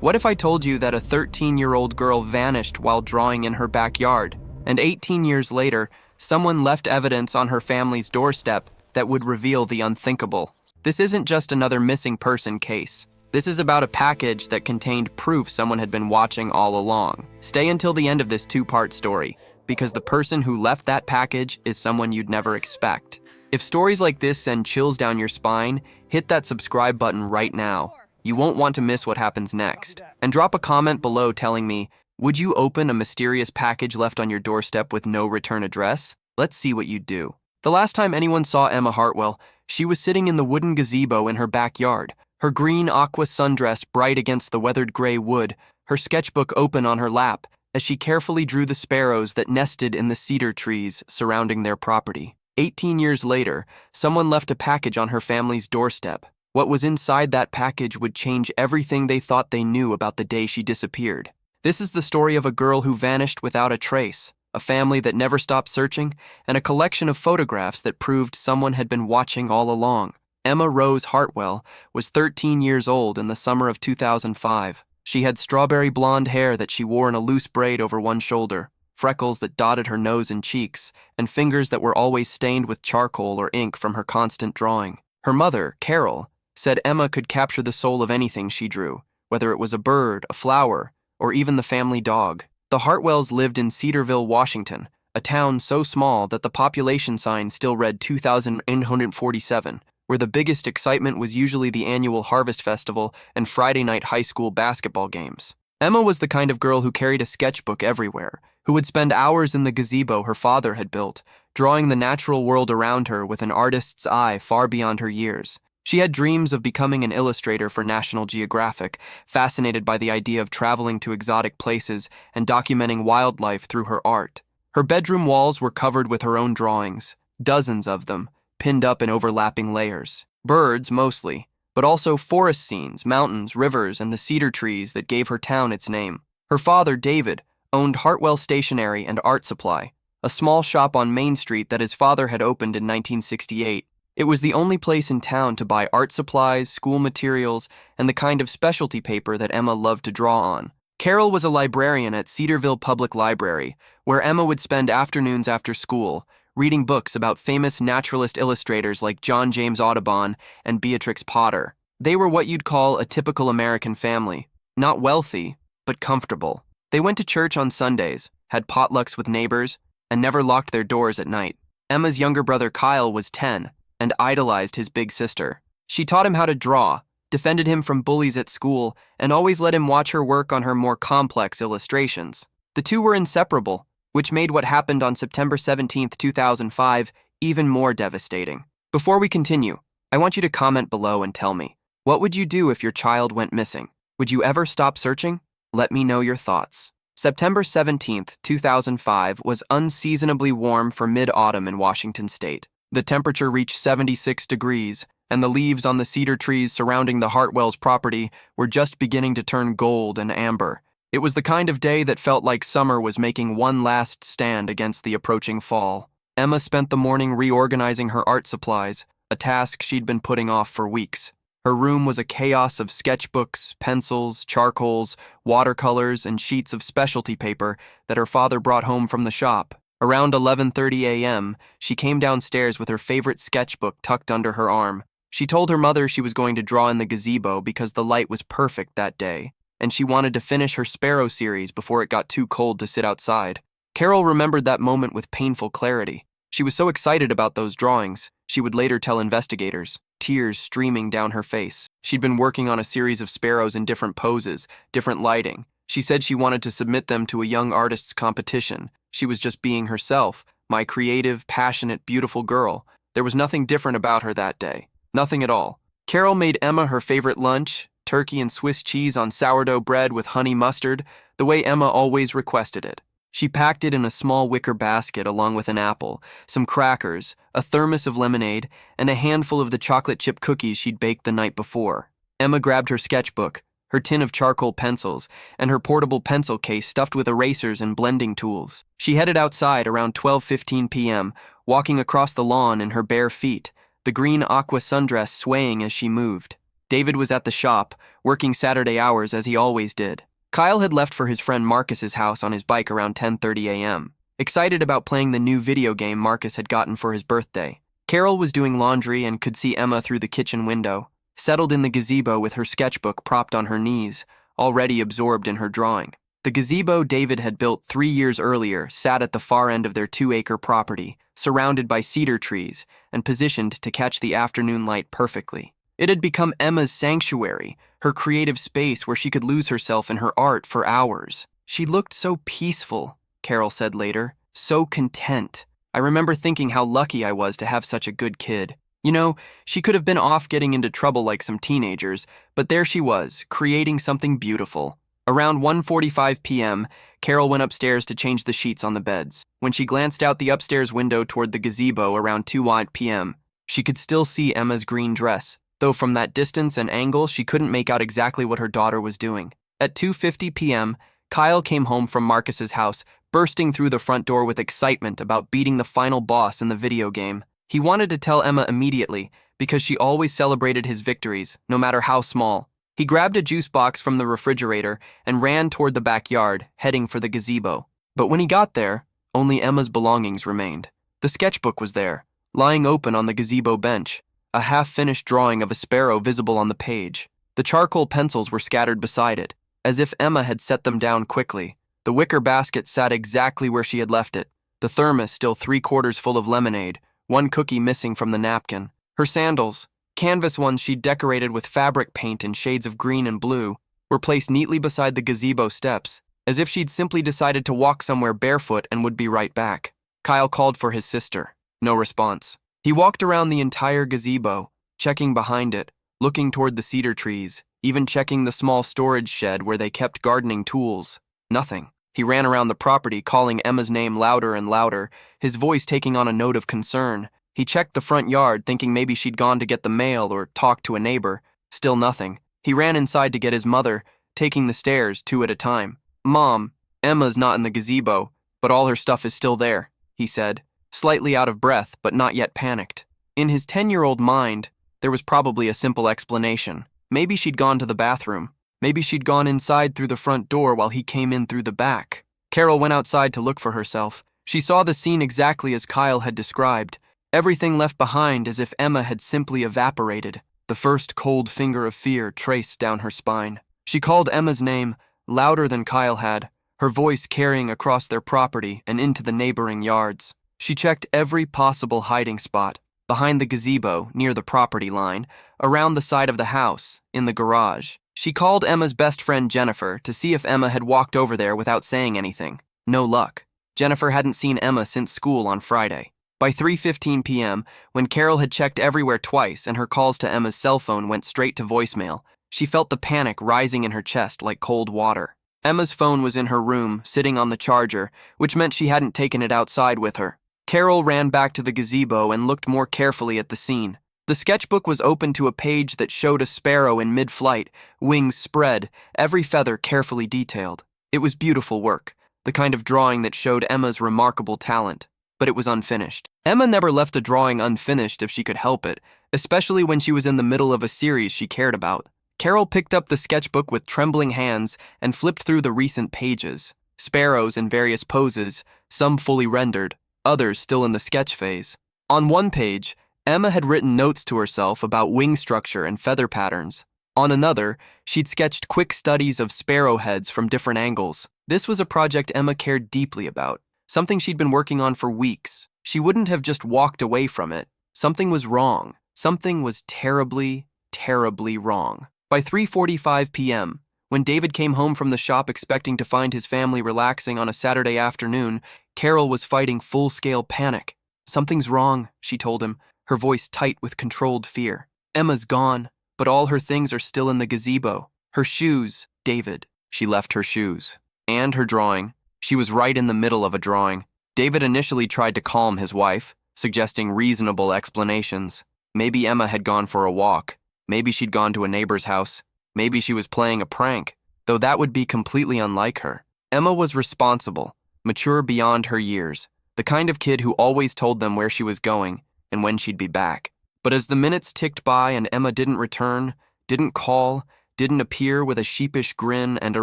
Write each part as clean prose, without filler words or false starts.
What if I told you that a 13-year-old girl vanished while drawing in her backyard, and 18 years later, someone left evidence on her family's doorstep that would reveal the unthinkable? This isn't just another missing person case. This is about a package that contained proof someone had been watching all along. Stay until the end of this two-part story, because the person who left that package is someone you'd never expect. If stories like this send chills down your spine, hit that subscribe button right now. You won't want to miss what happens next. And drop a comment below telling me, would you open a mysterious package left on your doorstep with no return address? Let's see what you'd do. The last time anyone saw Emma Hartwell, she was sitting in the wooden gazebo in her backyard, her green aqua sundress bright against the weathered gray wood, her sketchbook open on her lap, as she carefully drew the sparrows that nested in the cedar trees surrounding their property. 18 years later, someone left a package on her family's doorstep. What was inside that package would change everything they thought they knew about the day she disappeared. This is the story of a girl who vanished without a trace, a family that never stopped searching, and a collection of photographs that proved someone had been watching all along. Emma Rose Hartwell was 13 years old in the summer of 2005. She had strawberry blonde hair that she wore in a loose braid over one shoulder, freckles that dotted her nose and cheeks, and fingers that were always stained with charcoal or ink from her constant drawing. Her mother, Carol, said Emma could capture the soul of anything she drew, whether it was a bird, a flower, or even the family dog. The Hartwells lived in Cedarville, Washington, a town so small that the population sign still read 2,847, where the biggest excitement was usually the annual Harvest Festival and Friday night high school basketball games. Emma was the kind of girl who carried a sketchbook everywhere, who would spend hours in the gazebo her father had built, drawing the natural world around her with an artist's eye far beyond her years. She had dreams of becoming an illustrator for National Geographic, fascinated by the idea of traveling to exotic places and documenting wildlife through her art. Her bedroom walls were covered with her own drawings, dozens of them, pinned up in overlapping layers. Birds, mostly, but also forest scenes, mountains, rivers, and the cedar trees that gave her town its name. Her father, David, owned Hartwell Stationery and Art Supply, a small shop on Main Street that his father had opened in 1968. It was the only place in town to buy art supplies, school materials, and the kind of specialty paper that Emma loved to draw on. Carol was a librarian at Cedarville Public Library, where Emma would spend afternoons after school, reading books about famous naturalist illustrators like John James Audubon and Beatrix Potter. They were what you'd call a typical American family, not wealthy, but comfortable. They went to church on Sundays, had potlucks with neighbors, and never locked their doors at night. Emma's younger brother Kyle was 10, and idolized his big sister. She taught him how to draw, defended him from bullies at school, and always let him watch her work on her more complex illustrations. The two were inseparable, which made what happened on September 17, 2005, even more devastating. Before we continue, I want you to comment below and tell me, what would you do if your child went missing? Would you ever stop searching? Let me know your thoughts. September 17, 2005 was unseasonably warm for mid-autumn in Washington state. The temperature reached 76 degrees, and the leaves on the cedar trees surrounding the Hartwells' property were just beginning to turn gold and amber. It was the kind of day that felt like summer was making one last stand against the approaching fall. Emma spent the morning reorganizing her art supplies, a task she'd been putting off for weeks. Her room was a chaos of sketchbooks, pencils, charcoals, watercolors, and sheets of specialty paper that her father brought home from the shop. Around 11:30 a.m., she came downstairs with her favorite sketchbook tucked under her arm. She told her mother she was going to draw in the gazebo because the light was perfect that day, and she wanted to finish her Sparrow series before it got too cold to sit outside. Carol remembered that moment with painful clarity. She was so excited about those drawings, she would later tell investigators, tears streaming down her face. She'd been working on a series of sparrows in different poses, different lighting. She said she wanted to submit them to a young artist's competition. She was just being herself, my creative, passionate, beautiful girl. There was nothing different about her that day. Nothing at all. Carol made Emma her favorite lunch, turkey and Swiss cheese on sourdough bread with honey mustard, the way Emma always requested it. She packed it in a small wicker basket along with an apple, some crackers, a thermos of lemonade, and a handful of the chocolate chip cookies she'd baked the night before. Emma grabbed her sketchbook, her tin of charcoal pencils, and her portable pencil case stuffed with erasers and blending tools. She headed outside around 12:15 p.m., walking across the lawn in her bare feet, the green aqua sundress swaying as she moved. David was at the shop, working Saturday hours as he always did. Kyle had left for his friend Marcus's house on his bike around 10:30 a.m., excited about playing the new video game Marcus had gotten for his birthday. Carol was doing laundry and could see Emma through the kitchen window, settled in the gazebo with her sketchbook propped on her knees, already absorbed in her drawing. The gazebo David had built 3 years earlier sat at the far end of their 2-acre property, surrounded by cedar trees and positioned to catch the afternoon light perfectly. It had become Emma's sanctuary, her creative space where she could lose herself in her art for hours. She looked so peaceful, Carol said later, so content. I remember thinking how lucky I was to have such a good kid. You know, she could have been off getting into trouble like some teenagers, but there she was, creating something beautiful. Around 1:45 p.m., Carol went upstairs to change the sheets on the beds. When she glanced out the upstairs window toward the gazebo around 2 p.m., she could still see Emma's green dress, though from that distance and angle she couldn't make out exactly what her daughter was doing. At 2:50 p.m., Kyle came home from Marcus's house, bursting through the front door with excitement about beating the final boss in the video game. He wanted to tell Emma immediately, because she always celebrated his victories, no matter how small. He grabbed a juice box from the refrigerator and ran toward the backyard, heading for the gazebo. But when he got there, only Emma's belongings remained. The sketchbook was there, lying open on the gazebo bench, a half-finished drawing of a sparrow visible on the page. The charcoal pencils were scattered beside it, as if Emma had set them down quickly. The wicker basket sat exactly where she had left it, the thermos still 3/4 full of lemonade, one cookie missing from the napkin. Her sandals, canvas ones she'd decorated with fabric paint in shades of green and blue, were placed neatly beside the gazebo steps, as if she'd simply decided to walk somewhere barefoot and would be right back. Kyle called for his sister. No response. He walked around the entire gazebo, checking behind it, looking toward the cedar trees, even checking the small storage shed where they kept gardening tools. Nothing. He ran around the property, calling Emma's name louder and louder, his voice taking on a note of concern. He checked the front yard, thinking maybe she'd gone to get the mail or talk to a neighbor. Still nothing. He ran inside to get his mother, taking the stairs 2 at a time. "Mom, Emma's not in the gazebo, but all her stuff is still there," he said, slightly out of breath but not yet panicked. In his 10-year-old mind, there was probably a simple explanation. Maybe she'd gone to the bathroom. Maybe she'd gone inside through the front door while he came in through the back. Carol went outside to look for herself. She saw the scene exactly as Kyle had described. Everything left behind as if Emma had simply evaporated. The first cold finger of fear traced down her spine. She called Emma's name, louder than Kyle had, her voice carrying across their property and into the neighboring yards. She checked every possible hiding spot, behind the gazebo, near the property line, around the side of the house, in the garage. She called Emma's best friend Jennifer to see if Emma had walked over there without saying anything. No luck. Jennifer hadn't seen Emma since school on Friday. By 3:15 p.m., when Carol had checked everywhere twice and her calls to Emma's cell phone went straight to voicemail, she felt the panic rising in her chest like cold water. Emma's phone was in her room, sitting on the charger, which meant she hadn't taken it outside with her. Carol ran back to the gazebo and looked more carefully at the scene. The sketchbook was open to a page that showed a sparrow in mid-flight, wings spread, every feather carefully detailed. It was beautiful work, the kind of drawing that showed Emma's remarkable talent. But it was unfinished. Emma never left a drawing unfinished if she could help it, especially when she was in the middle of a series she cared about. Carol picked up the sketchbook with trembling hands and flipped through the recent pages. Sparrows in various poses, some fully rendered, others still in the sketch phase. On one page, Emma had written notes to herself about wing structure and feather patterns. On another, she'd sketched quick studies of sparrow heads from different angles. This was a project Emma cared deeply about, something she'd been working on for weeks. She wouldn't have just walked away from it. Something was wrong. Something was terribly, terribly wrong. By 3:45 p.m., when David came home from the shop expecting to find his family relaxing on a Saturday afternoon, Carol was fighting full-scale panic. "Something's wrong," she told him, her voice tight with controlled fear. "Emma's gone, but all her things are still in the gazebo. Her shoes, David." She left her shoes. And her drawing. She was right in the middle of a drawing. David initially tried to calm his wife, suggesting reasonable explanations. Maybe Emma had gone for a walk. Maybe she'd gone to a neighbor's house. Maybe she was playing a prank, though that would be completely unlike her. Emma was responsible, mature beyond her years, the kind of kid who always told them where she was going and when she'd be back. But as the minutes ticked by and Emma didn't return, didn't call, didn't appear with a sheepish grin and a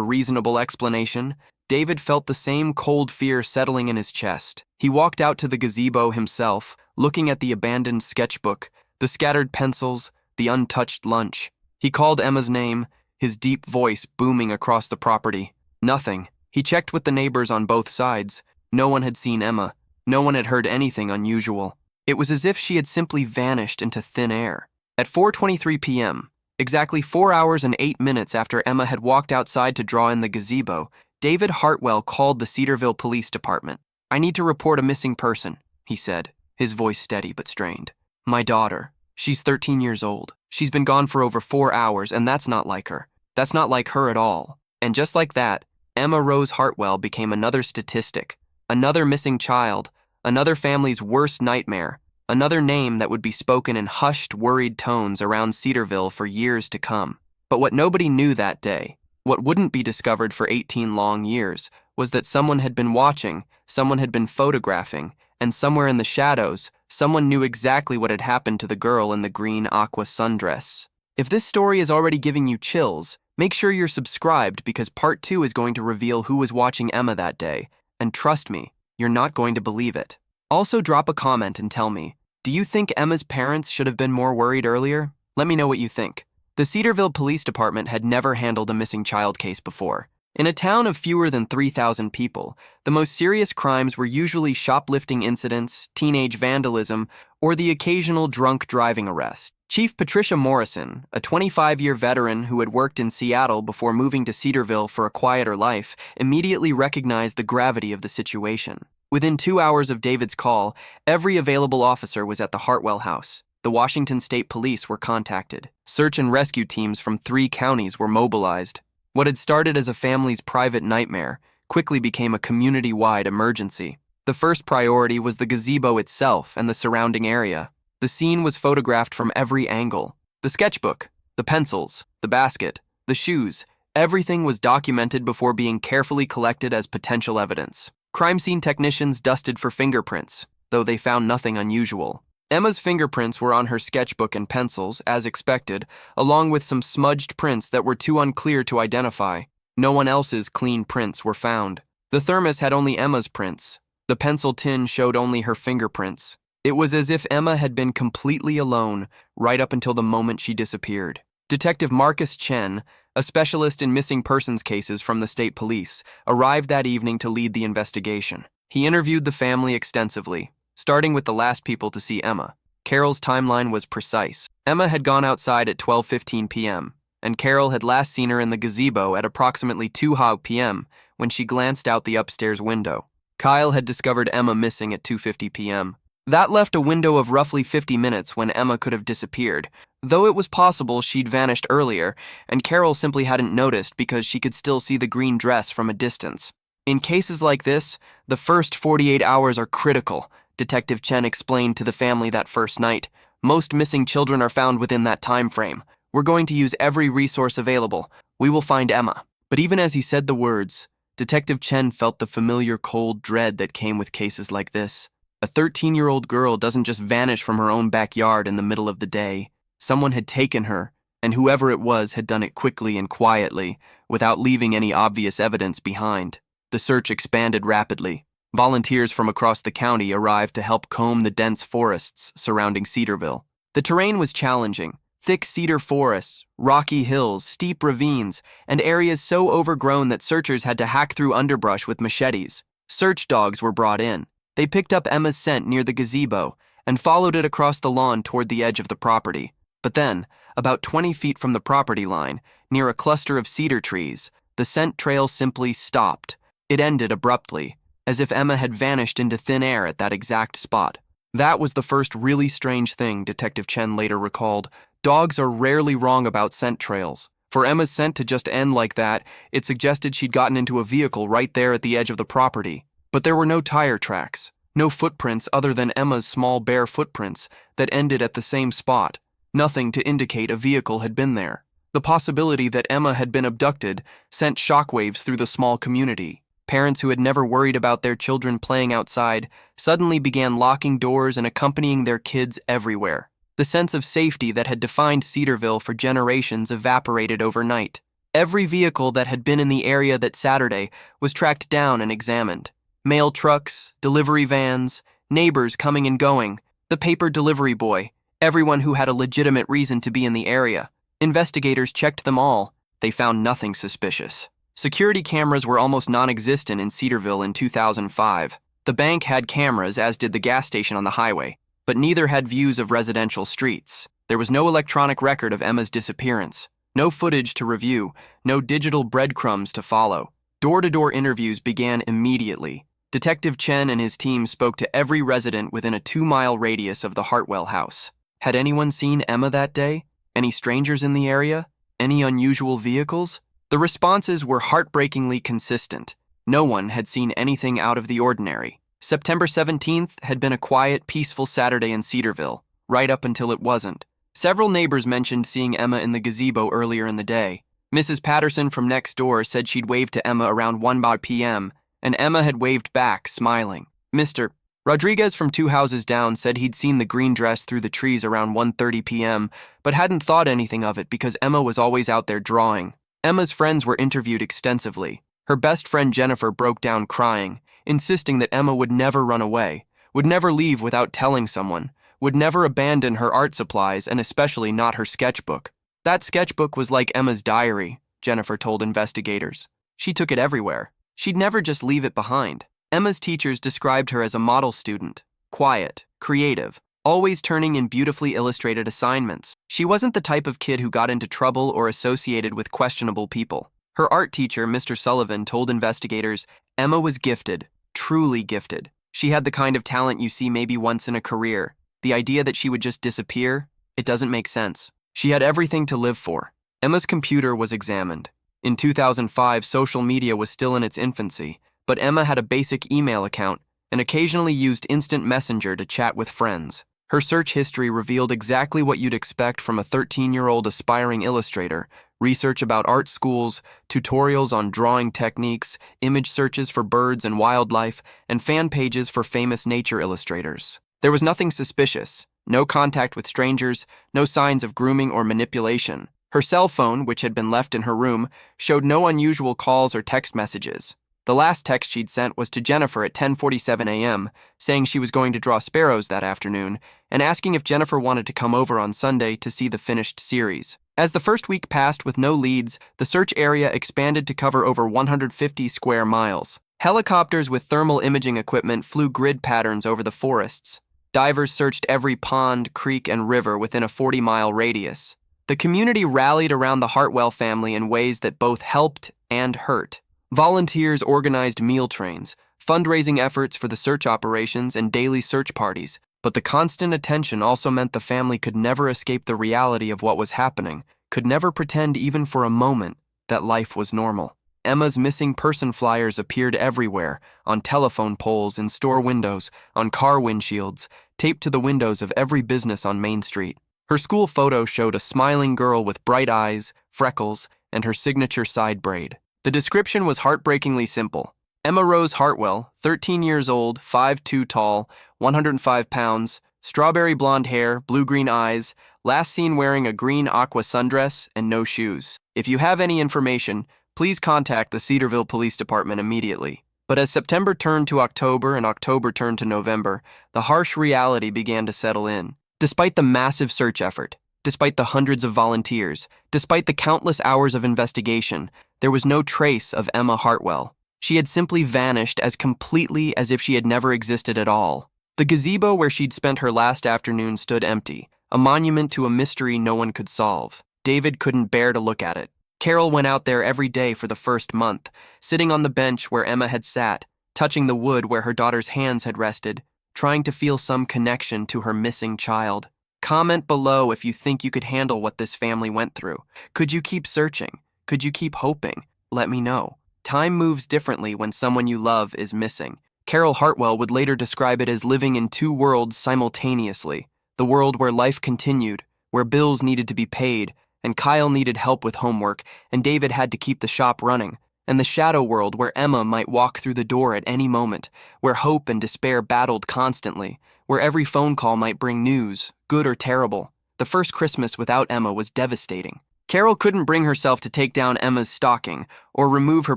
reasonable explanation, David felt the same cold fear settling in his chest. He walked out to the gazebo himself, looking at the abandoned sketchbook, the scattered pencils, the untouched lunch. He called Emma's name, his deep voice booming across the property. Nothing. He checked with the neighbors on both sides. No one had seen Emma. No one had heard anything unusual. It was as if she had simply vanished into thin air. At 4:23 p.m., exactly 4 hours and 8 minutes after Emma had walked outside to draw in the gazebo, David Hartwell called the Cedarville Police Department. "I need to report a missing person," he said, his voice steady but strained. "My daughter. She's 13 years old. She's been gone for over 4 hours, and that's not like her. That's not like her at all." And just like that, Emma Rose Hartwell became another statistic, another missing child, another family's worst nightmare, another name that would be spoken in hushed, worried tones around Cedarville for years to come. But what nobody knew that day, what wouldn't be discovered for 18 long years, was that someone had been watching, someone had been photographing, and somewhere in the shadows, someone knew exactly what had happened to the girl in the green aqua sundress. If this story is already giving you chills, make sure you're subscribed because part 2 is going to reveal who was watching Emma that day, and trust me, you're not going to believe it. Also, drop a comment and tell me, do you think Emma's parents should have been more worried earlier? Let me know what you think. The Cedarville Police Department had never handled a missing child case before. In a town of fewer than 3,000 people, the most serious crimes were usually shoplifting incidents, teenage vandalism, or the occasional drunk driving arrest. Chief Patricia Morrison, a 25-year veteran who had worked in Seattle before moving to Cedarville for a quieter life, immediately recognized the gravity of the situation. Within 2 hours of David's call, every available officer was at the Hartwell house. The Washington State Police were contacted. Search and rescue teams from 3 counties were mobilized. What had started as a family's private nightmare quickly became a community-wide emergency. The first priority was the gazebo itself and the surrounding area. The scene was photographed from every angle. The sketchbook, the pencils, the basket, the shoes, everything was documented before being carefully collected as potential evidence. Crime scene technicians dusted for fingerprints, though they found nothing unusual. Emma's fingerprints were on her sketchbook and pencils, as expected, along with some smudged prints that were too unclear to identify. No one else's clean prints were found. The thermos had only Emma's prints. The pencil tin showed only her fingerprints. It was as if Emma had been completely alone right up until the moment she disappeared. Detective Marcus Chen, a specialist in missing persons cases from the state police, arrived that evening to lead the investigation. He interviewed the family extensively, starting with the last people to see Emma. Carol's timeline was precise. Emma had gone outside at 12:15 p.m., and Carol had last seen her in the gazebo at approximately 2 p.m. when she glanced out the upstairs window. Kyle had discovered Emma missing at 2:50 p.m. That left a window of roughly 50 minutes when Emma could have disappeared, though it was possible she'd vanished earlier, and Carol simply hadn't noticed because she could still see the green dress from a distance. In cases like this, the first 48 hours are critical, Detective Chen explained to the family that first night. Most missing children are found within that time frame. We're going to use every resource available. We will find Emma. But even as he said the words, Detective Chen felt the familiar cold dread that came with cases like this. A 13-year-old girl doesn't just vanish from her own backyard in the middle of the day. Someone had taken her, and whoever it was had done it quickly and quietly, without leaving any obvious evidence behind. The search expanded rapidly. Volunteers from across the county arrived to help comb the dense forests surrounding Cedarville. The terrain was challenging. Thick cedar forests, rocky hills, steep ravines, and areas so overgrown that searchers had to hack through underbrush with machetes. Search dogs were brought in. They picked up Emma's scent near the gazebo and followed it across the lawn toward the edge of the property. But then, about 20 feet from the property line, near a cluster of cedar trees, the scent trail simply stopped. It ended abruptly, as if Emma had vanished into thin air at that exact spot. That was the first really strange thing, Detective Chen later recalled. Dogs are rarely wrong about scent trails. For Emma's scent to just end like that, it suggested she'd gotten into a vehicle right there at the edge of the property. But there were no tire tracks, no footprints other than Emma's small bare footprints that ended at the same spot. Nothing to indicate a vehicle had been there. The possibility that Emma had been abducted sent shockwaves through the small community. Parents who had never worried about their children playing outside suddenly began locking doors and accompanying their kids everywhere. The sense of safety that had defined Cedarville for generations evaporated overnight. Every vehicle that had been in the area that Saturday was tracked down and examined. Mail trucks, delivery vans, neighbors coming and going, the paper delivery boy, everyone who had a legitimate reason to be in the area. Investigators checked them all. They found nothing suspicious. Security cameras were almost non-existent in Cedarville in 2005. The bank had cameras, as did the gas station on the highway, but neither had views of residential streets. There was no electronic record of Emma's disappearance, no footage to review, no digital breadcrumbs to follow. Door-to-door interviews began immediately. Detective Chen and his team spoke to every resident within a 2-mile radius of the Hartwell house. Had anyone seen Emma that day? Any strangers in the area? Any unusual vehicles? The responses were heartbreakingly consistent. No one had seen anything out of the ordinary. September 17th had been a quiet, peaceful Saturday in Cedarville, right up until it wasn't. Several neighbors mentioned seeing Emma in the gazebo earlier in the day. Mrs. Patterson from next door said she'd waved to Emma around 1 p.m., and Emma had waved back, smiling. Mr. Rodriguez from 2 houses down said he'd seen the green dress through the trees around 1:30 p.m., but hadn't thought anything of it because Emma was always out there drawing. Emma's friends were interviewed extensively. Her best friend Jennifer broke down crying, insisting that Emma would never run away, would never leave without telling someone, would never abandon her art supplies and especially not her sketchbook. That sketchbook was like Emma's diary, Jennifer told investigators. She took it everywhere. She'd never just leave it behind. Emma's teachers described her as a model student, quiet, creative, always turning in beautifully illustrated assignments. She wasn't the type of kid who got into trouble or associated with questionable people. Her art teacher, Mr. Sullivan, told investigators Emma was gifted, truly gifted. She had the kind of talent you see maybe once in a career. The idea that she would just disappear, it doesn't make sense. She had everything to live for. Emma's computer was examined. In 2005, social media was still in its infancy, but Emma had a basic email account and occasionally used instant messenger to chat with friends. Her search history revealed exactly what you'd expect from a 13-year-old aspiring illustrator: research about art schools, tutorials on drawing techniques, image searches for birds and wildlife, and fan pages for famous nature illustrators. There was nothing suspicious, no contact with strangers, no signs of grooming or manipulation. Her cell phone, which had been left in her room, showed no unusual calls or text messages. The last text she'd sent was to Jennifer at 10:47 a.m., saying she was going to draw sparrows that afternoon, and asking if Jennifer wanted to come over on Sunday to see the finished series. As the first week passed with no leads, the search area expanded to cover over 150 square miles. Helicopters with thermal imaging equipment flew grid patterns over the forests. Divers searched every pond, creek, and river within a 40-mile radius. The community rallied around the Hartwell family in ways that both helped and hurt. Volunteers organized meal trains, fundraising efforts for the search operations, and daily search parties. But the constant attention also meant the family could never escape the reality of what was happening, could never pretend even for a moment that life was normal. Emma's missing person flyers appeared everywhere, on telephone poles, in store windows, on car windshields, taped to the windows of every business on Main Street. Her school photo showed a smiling girl with bright eyes, freckles, and her signature side braid. The description was heartbreakingly simple. Emma Rose Hartwell, 13 years old, 5'2" tall, 105 pounds, strawberry blonde hair, blue-green eyes, last seen wearing a green aqua sundress and no shoes. If you have any information, please contact the Cedarville Police Department immediately. But as September turned to October and October turned to November, the harsh reality began to settle in. Despite the massive search effort, despite the hundreds of volunteers, despite the countless hours of investigation, there was no trace of Emma Hartwell. She had simply vanished as completely as if she had never existed at all. The gazebo where she'd spent her last afternoon stood empty, a monument to a mystery no one could solve. David couldn't bear to look at it. Carol went out there every day for the first month, sitting on the bench where Emma had sat, touching the wood where her daughter's hands had rested, trying to feel some connection to her missing child. Comment below if you think you could handle what this family went through. Could you keep searching? Could you keep hoping? Let me know. Time moves differently when someone you love is missing. Carol Hartwell would later describe it as living in two worlds simultaneously. The world where life continued, where bills needed to be paid, and Kyle needed help with homework, and David had to keep the shop running. And the shadow world where Emma might walk through the door at any moment, where hope and despair battled constantly, where every phone call might bring news, good or terrible. The first Christmas without Emma was devastating. Carol couldn't bring herself to take down Emma's stocking or remove her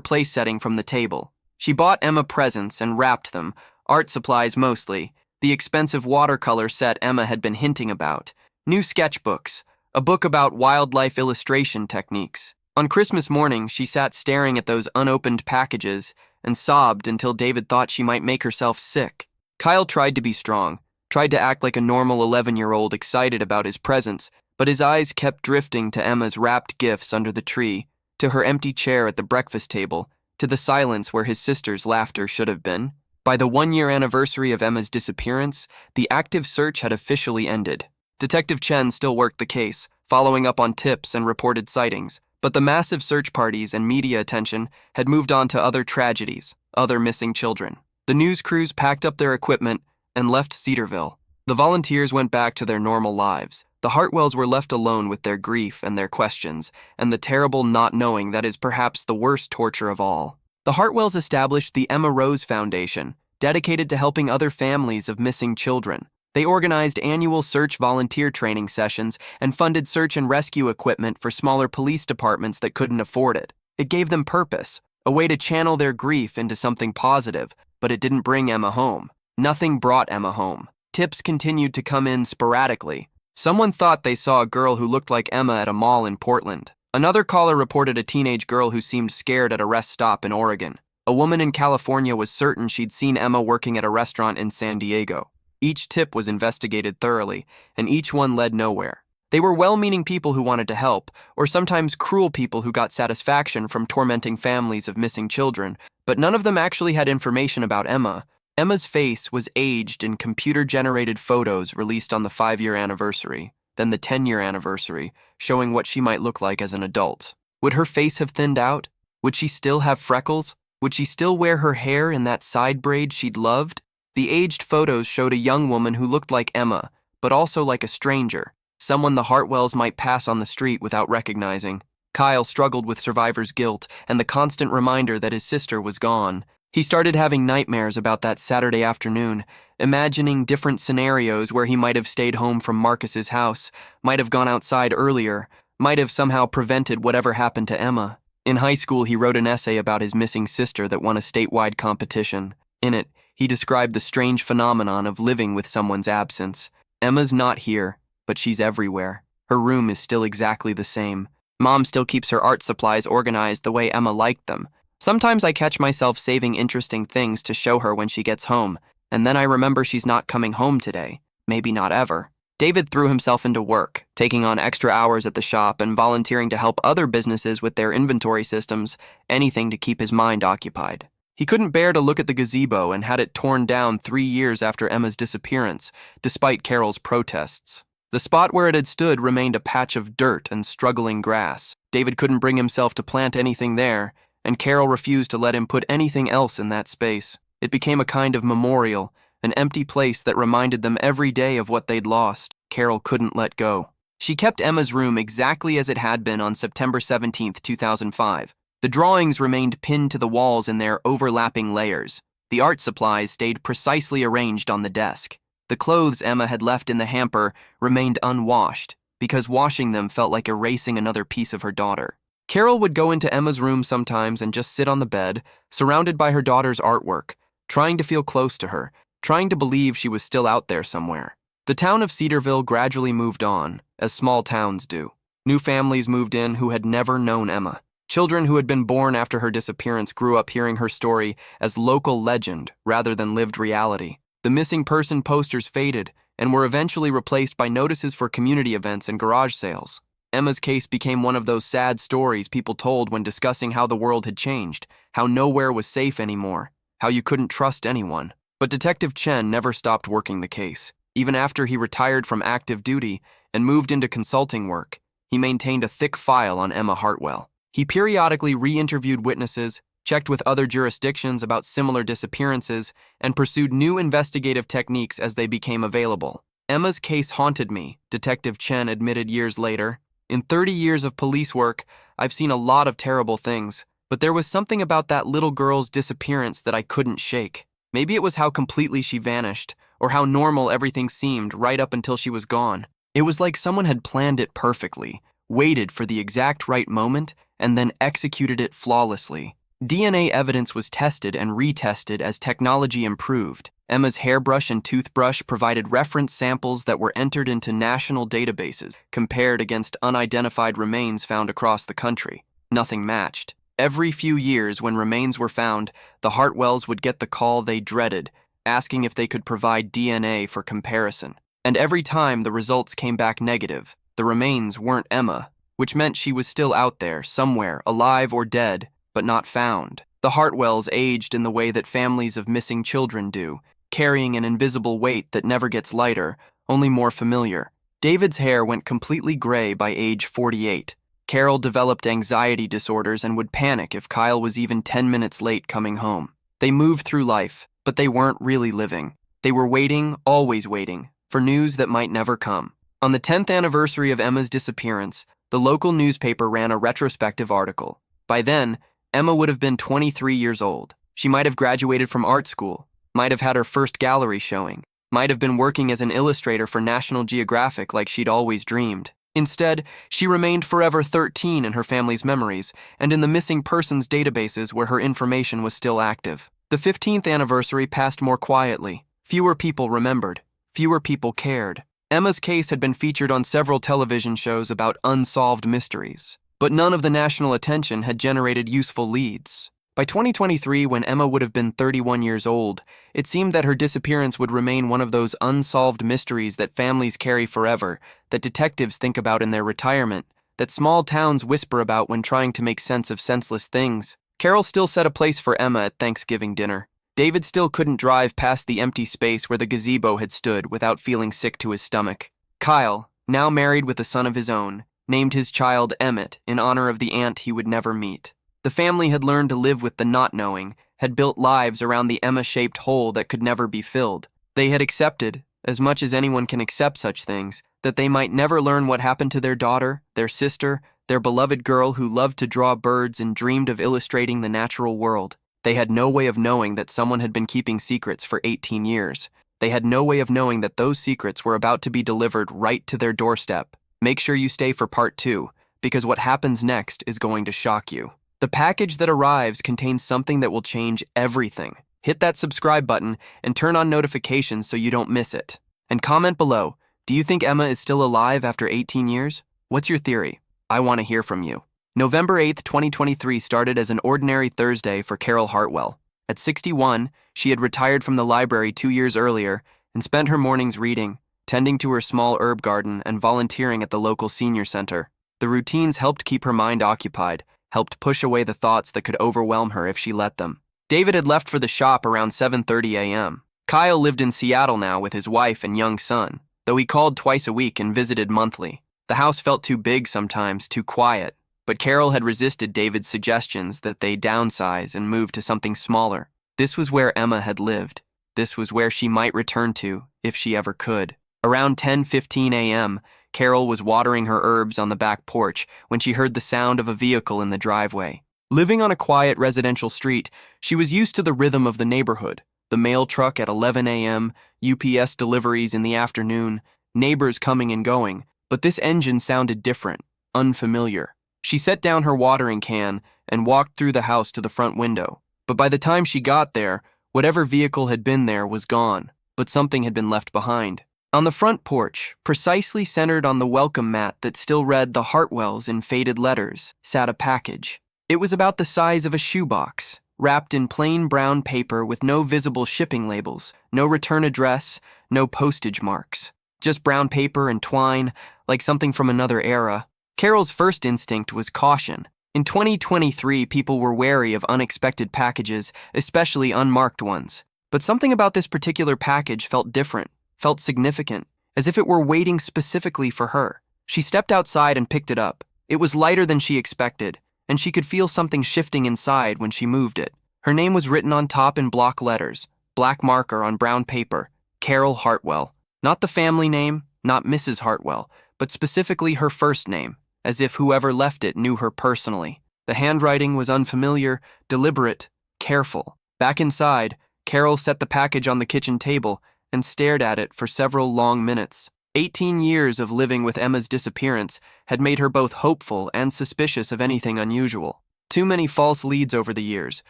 place setting from the table. She bought Emma presents and wrapped them, art supplies mostly, the expensive watercolor set Emma had been hinting about, new sketchbooks, a book about wildlife illustration techniques. On Christmas morning, she sat staring at those unopened packages and sobbed until David thought she might make herself sick. Kyle tried to be strong, tried to act like a normal 11-year-old excited about his presents, but his eyes kept drifting to Emma's wrapped gifts under the tree, to her empty chair at the breakfast table, to the silence where his sister's laughter should have been. By the 1-year anniversary of Emma's disappearance, the active search had officially ended. Detective Chen still worked the case, following up on tips and reported sightings, but the massive search parties and media attention had moved on to other tragedies, other missing children. The news crews packed up their equipment and left Cedarville. The volunteers went back to their normal lives. The Hartwells were left alone with their grief and their questions, and the terrible not knowing that is perhaps the worst torture of all. The Hartwells established the Emma Rose Foundation, dedicated to helping other families of missing children. They organized annual search volunteer training sessions and funded search and rescue equipment for smaller police departments that couldn't afford it. It gave them purpose, a way to channel their grief into something positive, but it didn't bring Emma home. Nothing brought Emma home. Tips continued to come in sporadically. Someone thought they saw a girl who looked like Emma at a mall in Portland. Another caller reported a teenage girl who seemed scared at a rest stop in Oregon. A woman in California was certain she'd seen Emma working at a restaurant in San Diego. Each tip was investigated thoroughly, and each one led nowhere. They were well-meaning people who wanted to help, or sometimes cruel people who got satisfaction from tormenting families of missing children, but none of them actually had information about Emma. Emma's face was aged in computer-generated photos released on the 5-year anniversary, then the 10-year anniversary, showing what she might look like as an adult. Would her face have thinned out? Would she still have freckles? Would she still wear her hair in that side braid she'd loved? The aged photos showed a young woman who looked like Emma, but also like a stranger, someone the Hartwells might pass on the street without recognizing. Kyle struggled with survivor's guilt and the constant reminder that his sister was gone. He started having nightmares about that Saturday afternoon, imagining different scenarios where he might have stayed home from Marcus's house, might have gone outside earlier, might have somehow prevented whatever happened to Emma. In high school, he wrote an essay about his missing sister that won a statewide competition. In it, he described the strange phenomenon of living with someone's absence. Emma's not here, but she's everywhere. Her room is still exactly the same. Mom still keeps her art supplies organized the way Emma liked them. Sometimes I catch myself saving interesting things to show her when she gets home, and then I remember she's not coming home today. Maybe not ever. David threw himself into work, taking on extra hours at the shop and volunteering to help other businesses with their inventory systems, anything to keep his mind occupied. He couldn't bear to look at the gazebo and had it torn down 3 years after Emma's disappearance, despite Carol's protests. The spot where it had stood remained a patch of dirt and struggling grass. David couldn't bring himself to plant anything there, and Carol refused to let him put anything else in that space. It became a kind of memorial, an empty place that reminded them every day of what they'd lost. Carol couldn't let go. She kept Emma's room exactly as it had been on September 17, 2005. The drawings remained pinned to the walls in their overlapping layers. The art supplies stayed precisely arranged on the desk. The clothes Emma had left in the hamper remained unwashed, because washing them felt like erasing another piece of her daughter. Carol would go into Emma's room sometimes and just sit on the bed, surrounded by her daughter's artwork, trying to feel close to her, trying to believe she was still out there somewhere. The town of Cedarville gradually moved on, as small towns do. New families moved in who had never known Emma. Children who had been born after her disappearance grew up hearing her story as local legend rather than lived reality. The missing person posters faded and were eventually replaced by notices for community events and garage sales. Emma's case became one of those sad stories people told when discussing how the world had changed, how nowhere was safe anymore, how you couldn't trust anyone. But Detective Chen never stopped working the case. Even after he retired from active duty and moved into consulting work, he maintained a thick file on Emma Hartwell. He periodically re-interviewed witnesses, checked with other jurisdictions about similar disappearances, and pursued new investigative techniques as they became available. Emma's case haunted me, Detective Chen admitted years later. In 30 years of police work, I've seen a lot of terrible things, but there was something about that little girl's disappearance that I couldn't shake. Maybe it was how completely she vanished, or how normal everything seemed right up until she was gone. It was like someone had planned it perfectly, waited for the exact right moment, and then executed it flawlessly. DNA evidence was tested and retested as technology improved. Emma's hairbrush and toothbrush provided reference samples that were entered into national databases, compared against unidentified remains found across the country. Nothing matched. Every few years, when remains were found, the Hartwells would get the call they dreaded, asking if they could provide DNA for comparison. And every time the results came back negative, the remains weren't Emma, which meant she was still out there, somewhere, alive or dead, but not found. The Hartwells aged in the way that families of missing children do, carrying an invisible weight that never gets lighter, only more familiar. David's hair went completely gray by age 48. Carol developed anxiety disorders and would panic if Kyle was even 10 minutes late coming home. They moved through life, but they weren't really living. They were waiting, always waiting, for news that might never come. On the 10th anniversary of Emma's disappearance, the local newspaper ran a retrospective article. By then, Emma would have been 23 years old. She might have graduated from art school, might have had her first gallery showing, might have been working as an illustrator for National Geographic like she'd always dreamed. Instead, she remained forever 13 in her family's memories and in the missing persons databases where her information was still active. The 15th anniversary passed more quietly. Fewer people remembered. Fewer people cared. Emma's case had been featured on several television shows about unsolved mysteries, but none of the national attention had generated useful leads. By 2023, when Emma would have been 31 years old, it seemed that her disappearance would remain one of those unsolved mysteries that families carry forever, that detectives think about in their retirement, that small towns whisper about when trying to make sense of senseless things. Carol still set a place for Emma at Thanksgiving dinner. David still couldn't drive past the empty space where the gazebo had stood without feeling sick to his stomach. Kyle, now married with a son of his own, named his child Emmett in honor of the aunt he would never meet. The family had learned to live with the not knowing, had built lives around the Emma-shaped hole that could never be filled. They had accepted, as much as anyone can accept such things, that they might never learn what happened to their daughter, their sister, their beloved girl who loved to draw birds and dreamed of illustrating the natural world. They had no way of knowing that someone had been keeping secrets for 18 years. They had no way of knowing that those secrets were about to be delivered right to their doorstep. Make sure you stay for part 2, because what happens next is going to shock you. The package that arrives contains something that will change everything. Hit that subscribe button and turn on notifications so you don't miss it. And comment below, do you think Emma is still alive after 18 years? What's your theory? I want to hear from you. November 8th, 2023 started as an ordinary Thursday for Carol Hartwell. At 61, she had retired from the library 2 years earlier and spent her mornings reading, tending to her small herb garden, and volunteering at the local senior center. The routines helped keep her mind occupied, helped push away the thoughts that could overwhelm her if she let them. David had left for the shop around 7:30 a.m. Kyle lived in Seattle now with his wife and young son, though he called twice a week and visited monthly. The house felt too big sometimes, too quiet, but Carol had resisted David's suggestions that they downsize and move to something smaller. This was where Emma had lived. This was where she might return to, if she ever could. Around 10:15 a.m., Carol was watering her herbs on the back porch when she heard the sound of a vehicle in the driveway. Living on a quiet residential street, she was used to the rhythm of the neighborhood. The mail truck at 11 a.m., UPS deliveries in the afternoon, neighbors coming and going, but this engine sounded different, unfamiliar. She set down her watering can and walked through the house to the front window. But by the time she got there, whatever vehicle had been there was gone, but something had been left behind. On the front porch, precisely centered on the welcome mat that still read the Hartwells in faded letters, sat a package. It was about the size of a shoebox, wrapped in plain brown paper with no visible shipping labels, no return address, no postage marks. Just brown paper and twine, like something from another era. Carol's first instinct was caution. In 2023, people were wary of unexpected packages, especially unmarked ones. But something about this particular package felt different, felt significant, as if it were waiting specifically for her. She stepped outside and picked it up. It was lighter than she expected, and she could feel something shifting inside when she moved it. Her name was written on top in block letters, black marker on brown paper, Carol Hartwell. Not the family name, not Mrs. Hartwell, but specifically her first name, as if whoever left it knew her personally. The handwriting was unfamiliar, deliberate, careful. Back inside, Carol set the package on the kitchen table and stared at it for several long minutes. 18 years of living with Emma's disappearance had made her both hopeful and suspicious of anything unusual. Too many false leads over the years,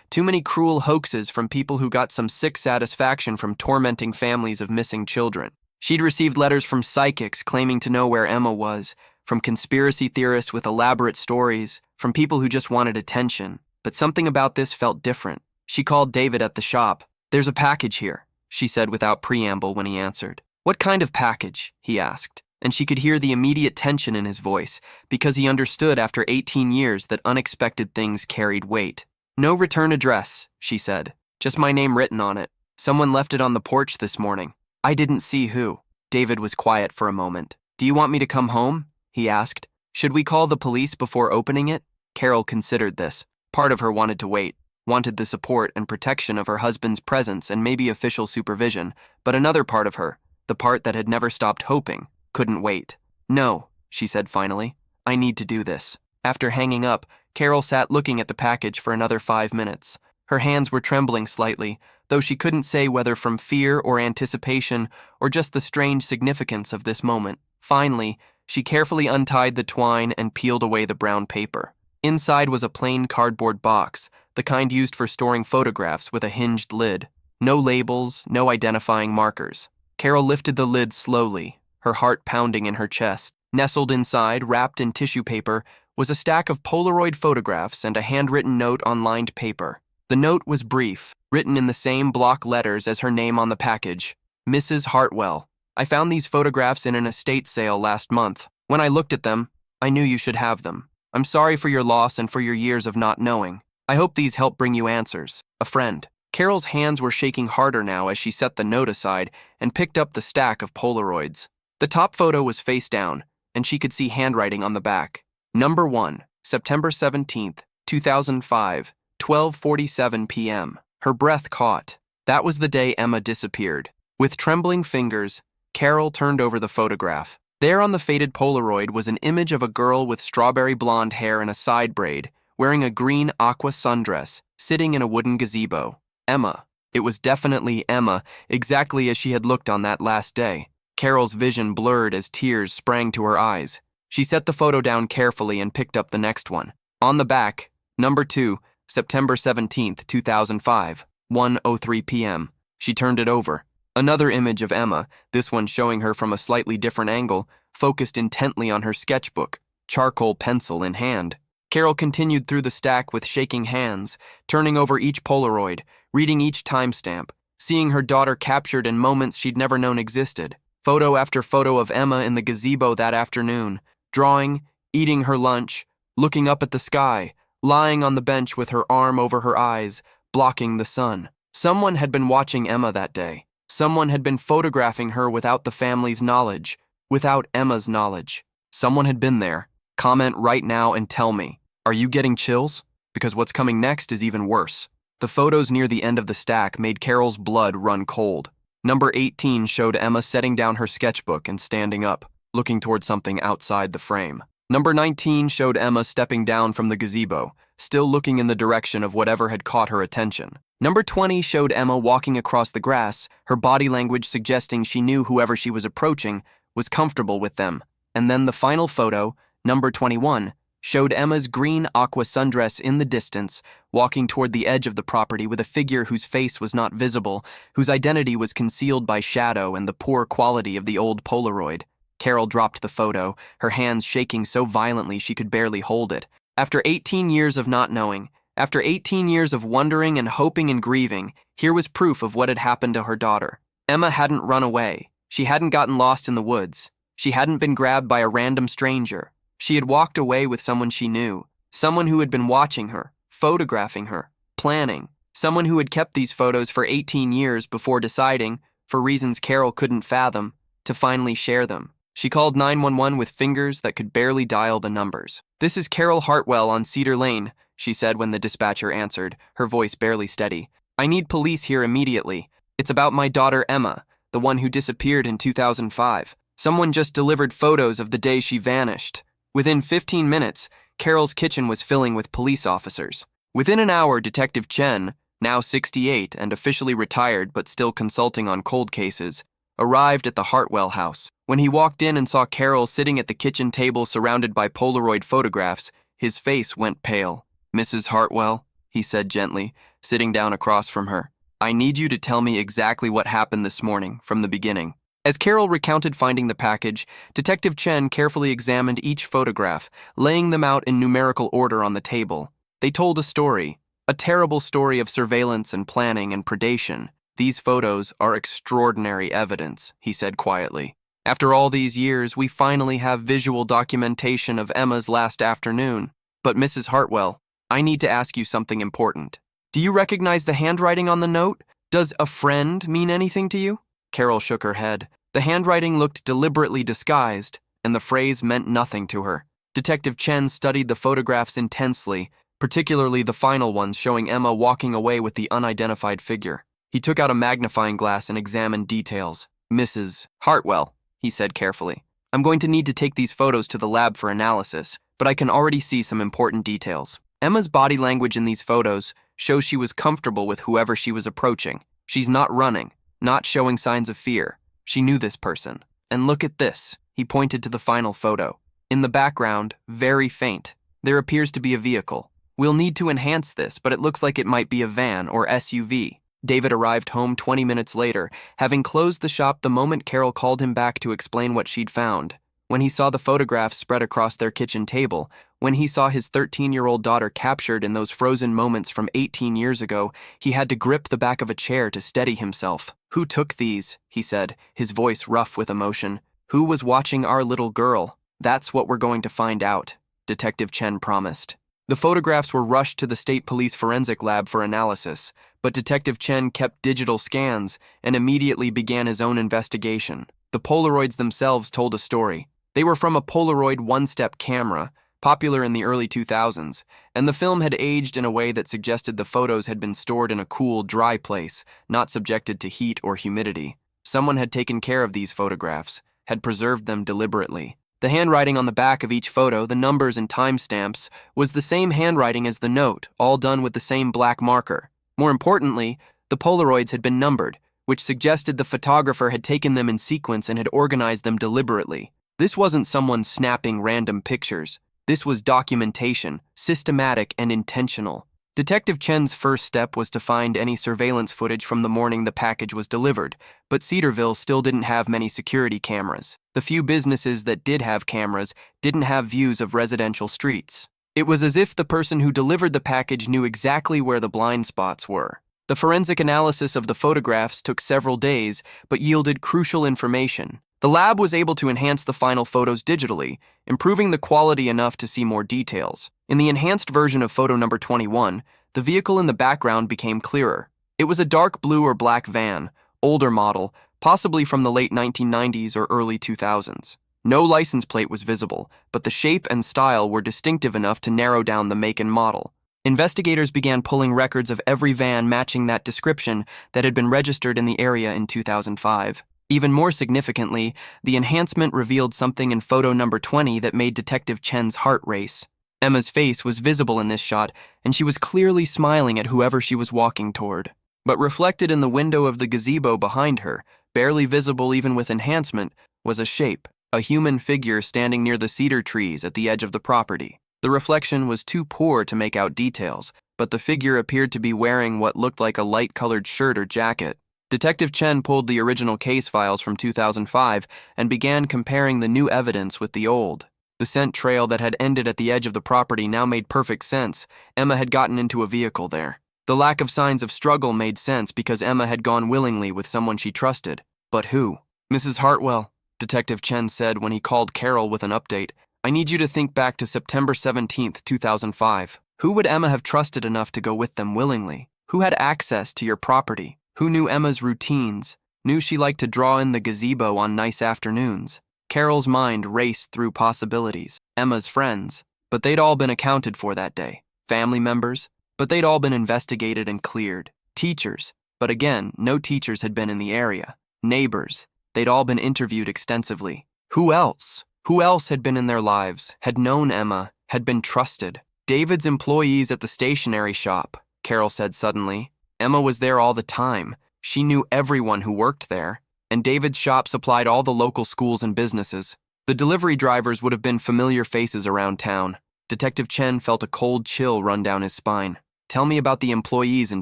too many cruel hoaxes from people who got some sick satisfaction from tormenting families of missing children. She'd received letters from psychics claiming to know where Emma was, from conspiracy theorists with elaborate stories, from people who just wanted attention. But something about this felt different. She called David at the shop. "There's a package here," she said without preamble when he answered. "What kind of package?" he asked, and she could hear the immediate tension in his voice because he understood after 18 years that unexpected things carried weight. "No return address," she said. "Just my name written on it. Someone left it on the porch this morning. I didn't see who." David was quiet for a moment. "Do you want me to come home?" he asked. "Should we call the police before opening it?" Carol considered this. Part of her wanted to wait, wanted the support and protection of her husband's presence and maybe official supervision, but another part of her, the part that had never stopped hoping, couldn't wait. "No," she said finally. "I need to do this." After hanging up, Carol sat looking at the package for another 5 minutes. Her hands were trembling slightly, though she couldn't say whether from fear or anticipation or just the strange significance of this moment. Finally, she carefully untied the twine and peeled away the brown paper. Inside was a plain cardboard box, the kind used for storing photographs with a hinged lid. No labels, no identifying markers. Carol lifted the lid slowly, her heart pounding in her chest. Nestled inside, wrapped in tissue paper, was a stack of Polaroid photographs and a handwritten note on lined paper. The note was brief, written in the same block letters as her name on the package. "Mrs. Hartwell, I found these photographs in an estate sale last month. When I looked at them, I knew you should have them. I'm sorry for your loss and for your years of not knowing. I hope these help bring you answers. A friend." Carol's hands were shaking harder now as she set the note aside and picked up the stack of Polaroids. The top photo was face down, and she could see handwriting on the back. Number 1, September 17th, 2005, 12:47 p.m. Her breath caught. That was the day Emma disappeared. With trembling fingers, Carol turned over the photograph. There on the faded Polaroid was an image of a girl with strawberry blonde hair and a side braid, wearing a green aqua sundress, sitting in a wooden gazebo. Emma. It was definitely Emma, exactly as she had looked on that last day. Carol's vision blurred as tears sprang to her eyes. She set the photo down carefully and picked up the next one. On the back, number 2, September 17th, 2005, 1:03 p.m. She turned it over. Another image of Emma, this one showing her from a slightly different angle, focused intently on her sketchbook, charcoal pencil in hand. Carol continued through the stack with shaking hands, turning over each Polaroid, reading each timestamp, seeing her daughter captured in moments she'd never known existed. Photo after photo of Emma in the gazebo that afternoon, drawing, eating her lunch, looking up at the sky, lying on the bench with her arm over her eyes, blocking the sun. Someone had been watching Emma that day. Someone had been photographing her without the family's knowledge, without Emma's knowledge. Someone had been there. Comment right now and tell me, are you getting chills? Because what's coming next is even worse. The photos near the end of the stack made Carol's blood run cold. Number 18 showed Emma setting down her sketchbook and standing up, looking toward something outside the frame. Number 19 showed Emma stepping down from the gazebo, still looking in the direction of whatever had caught her attention. Number 20 showed Emma walking across the grass, her body language suggesting she knew whoever she was approaching was comfortable with them. And then the final photo, number 21, showed Emma's green aqua sundress in the distance, walking toward the edge of the property with a figure whose face was not visible, whose identity was concealed by shadow and the poor quality of the old Polaroid. Carol dropped the photo, her hands shaking so violently she could barely hold it. After 18 years of not knowing, after 18 years of wondering and hoping and grieving, here was proof of what had happened to her daughter. Emma hadn't run away. She hadn't gotten lost in the woods. She hadn't been grabbed by a random stranger. She had walked away with someone she knew, someone who had been watching her, photographing her, planning, someone who had kept these photos for 18 years before deciding, for reasons Carol couldn't fathom, to finally share them. She called 911 with fingers that could barely dial the numbers. "This is Carol Hartwell on Cedar Lane," she said when the dispatcher answered, her voice barely steady. "I need police here immediately. It's about my daughter Emma, the one who disappeared in 2005. Someone just delivered photos of the day she vanished." Within 15 minutes, Carol's kitchen was filling with police officers. Within an hour, Detective Chen, now 68 and officially retired but still consulting on cold cases, arrived at the Hartwell house. When he walked in and saw Carol sitting at the kitchen table surrounded by Polaroid photographs, his face went pale. "Mrs. Hartwell," he said gently, sitting down across from her, "I need you to tell me exactly what happened this morning, from the beginning." As Carol recounted finding the package, Detective Chen carefully examined each photograph, laying them out in numerical order on the table. They told a story, a terrible story of surveillance and planning and predation. "These photos are extraordinary evidence," he said quietly. "After all these years, we finally have visual documentation of Emma's last afternoon. But Mrs. Hartwell, I need to ask you something important. Do you recognize the handwriting on the note? Does 'a friend' mean anything to you?" Carol shook her head. The handwriting looked deliberately disguised, and the phrase meant nothing to her. Detective Chen studied the photographs intensely, particularly the final ones showing Emma walking away with the unidentified figure. He took out a magnifying glass and examined details. "Mrs. Hartwell," he said carefully, "I'm going to need to take these photos to the lab for analysis, but I can already see some important details. Emma's body language in these photos shows she was comfortable with whoever she was approaching. She's not running, not showing signs of fear. She knew this person. And look at this." He pointed to the final photo. In the background, very faint, there appears to be a vehicle. "We'll need to enhance this, but it looks like it might be a van or SUV. David arrived home 20 minutes later, having closed the shop the moment Carol called him back to explain what she'd found. When he saw the photographs spread across their kitchen table, when he saw his 13-year-old daughter captured in those frozen moments from 18 years ago, he had to grip the back of a chair to steady himself. "Who took these?" he said, his voice rough with emotion. "Who was watching our little girl? That's what we're going to find out," Detective Chen promised. The photographs were rushed to the State Police Forensic Lab for analysis, but Detective Chen kept digital scans and immediately began his own investigation. The Polaroids themselves told a story. They were from a Polaroid one-step camera, popular in the early 2000s, and the film had aged in a way that suggested the photos had been stored in a cool, dry place, not subjected to heat or humidity. Someone had taken care of these photographs, had preserved them deliberately. The handwriting on the back of each photo, the numbers and timestamps, was the same handwriting as the note, all done with the same black marker. More importantly, the Polaroids had been numbered, which suggested the photographer had taken them in sequence and had organized them deliberately. This wasn't someone snapping random pictures. This was documentation, systematic and intentional. Detective Chen's first step was to find any surveillance footage from the morning the package was delivered, but Cedarville still didn't have many security cameras. The few businesses that did have cameras didn't have views of residential streets. It was as if the person who delivered the package knew exactly where the blind spots were. The forensic analysis of the photographs took several days, but yielded crucial information. The lab was able to enhance the final photos digitally, improving the quality enough to see more details. In the enhanced version of photo number 21, the vehicle in the background became clearer. It was a dark blue or black van, older model, possibly from the late 1990s or early 2000s. No license plate was visible, but the shape and style were distinctive enough to narrow down the make and model. Investigators began pulling records of every van matching that description that had been registered in the area in 2005. Even more significantly, the enhancement revealed something in photo number 20 that made Detective Chen's heart race. Emma's face was visible in this shot, and she was clearly smiling at whoever she was walking toward. But reflected in the window of the gazebo behind her, barely visible even with enhancement, was a shape, a human figure standing near the cedar trees at the edge of the property. The reflection was too poor to make out details, but the figure appeared to be wearing what looked like a light-colored shirt or jacket. Detective Chen pulled the original case files from 2005 and began comparing the new evidence with the old. The scent trail that had ended at the edge of the property now made perfect sense. Emma had gotten into a vehicle there. The lack of signs of struggle made sense because Emma had gone willingly with someone she trusted. But who? "Mrs. Hartwell," Detective Chen said when he called Carol with an update, "I need you to think back to September 17th, 2005. Who would Emma have trusted enough to go with them willingly? Who had access to your property? Who knew Emma's routines, knew she liked to draw in the gazebo on nice afternoons?" Carol's mind raced through possibilities. Emma's friends, but they'd all been accounted for that day. Family members, but they'd all been investigated and cleared. Teachers, but again, no teachers had been in the area. Neighbors, they'd all been interviewed extensively. Who else? Who else had been in their lives, had known Emma, had been trusted? David's employees at the stationery shop, Carol said suddenly. Emma was there all the time. She knew everyone who worked there, and David's shop supplied all the local schools and businesses. The delivery drivers would have been familiar faces around town. Detective Chen felt a cold chill run down his spine. "Tell me about the employees in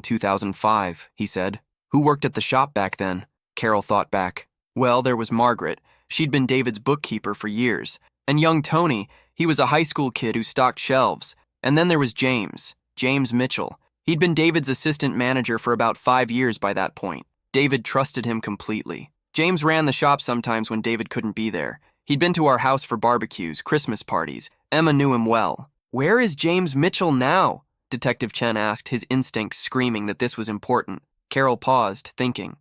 2005, he said. "Who worked at the shop back then?" Carol thought back. Well, there was Margaret. She'd been David's bookkeeper for years. And young Tony, he was a high school kid who stocked shelves. And then there was James Mitchell. He'd been David's assistant manager for about 5 years by that point. David trusted him completely. James ran the shop sometimes when David couldn't be there. He'd been to our house for barbecues, Christmas parties. Emma knew him well. "Where is James Mitchell now?" Detective Chen asked, his instincts screaming that this was important. Carol paused, thinking.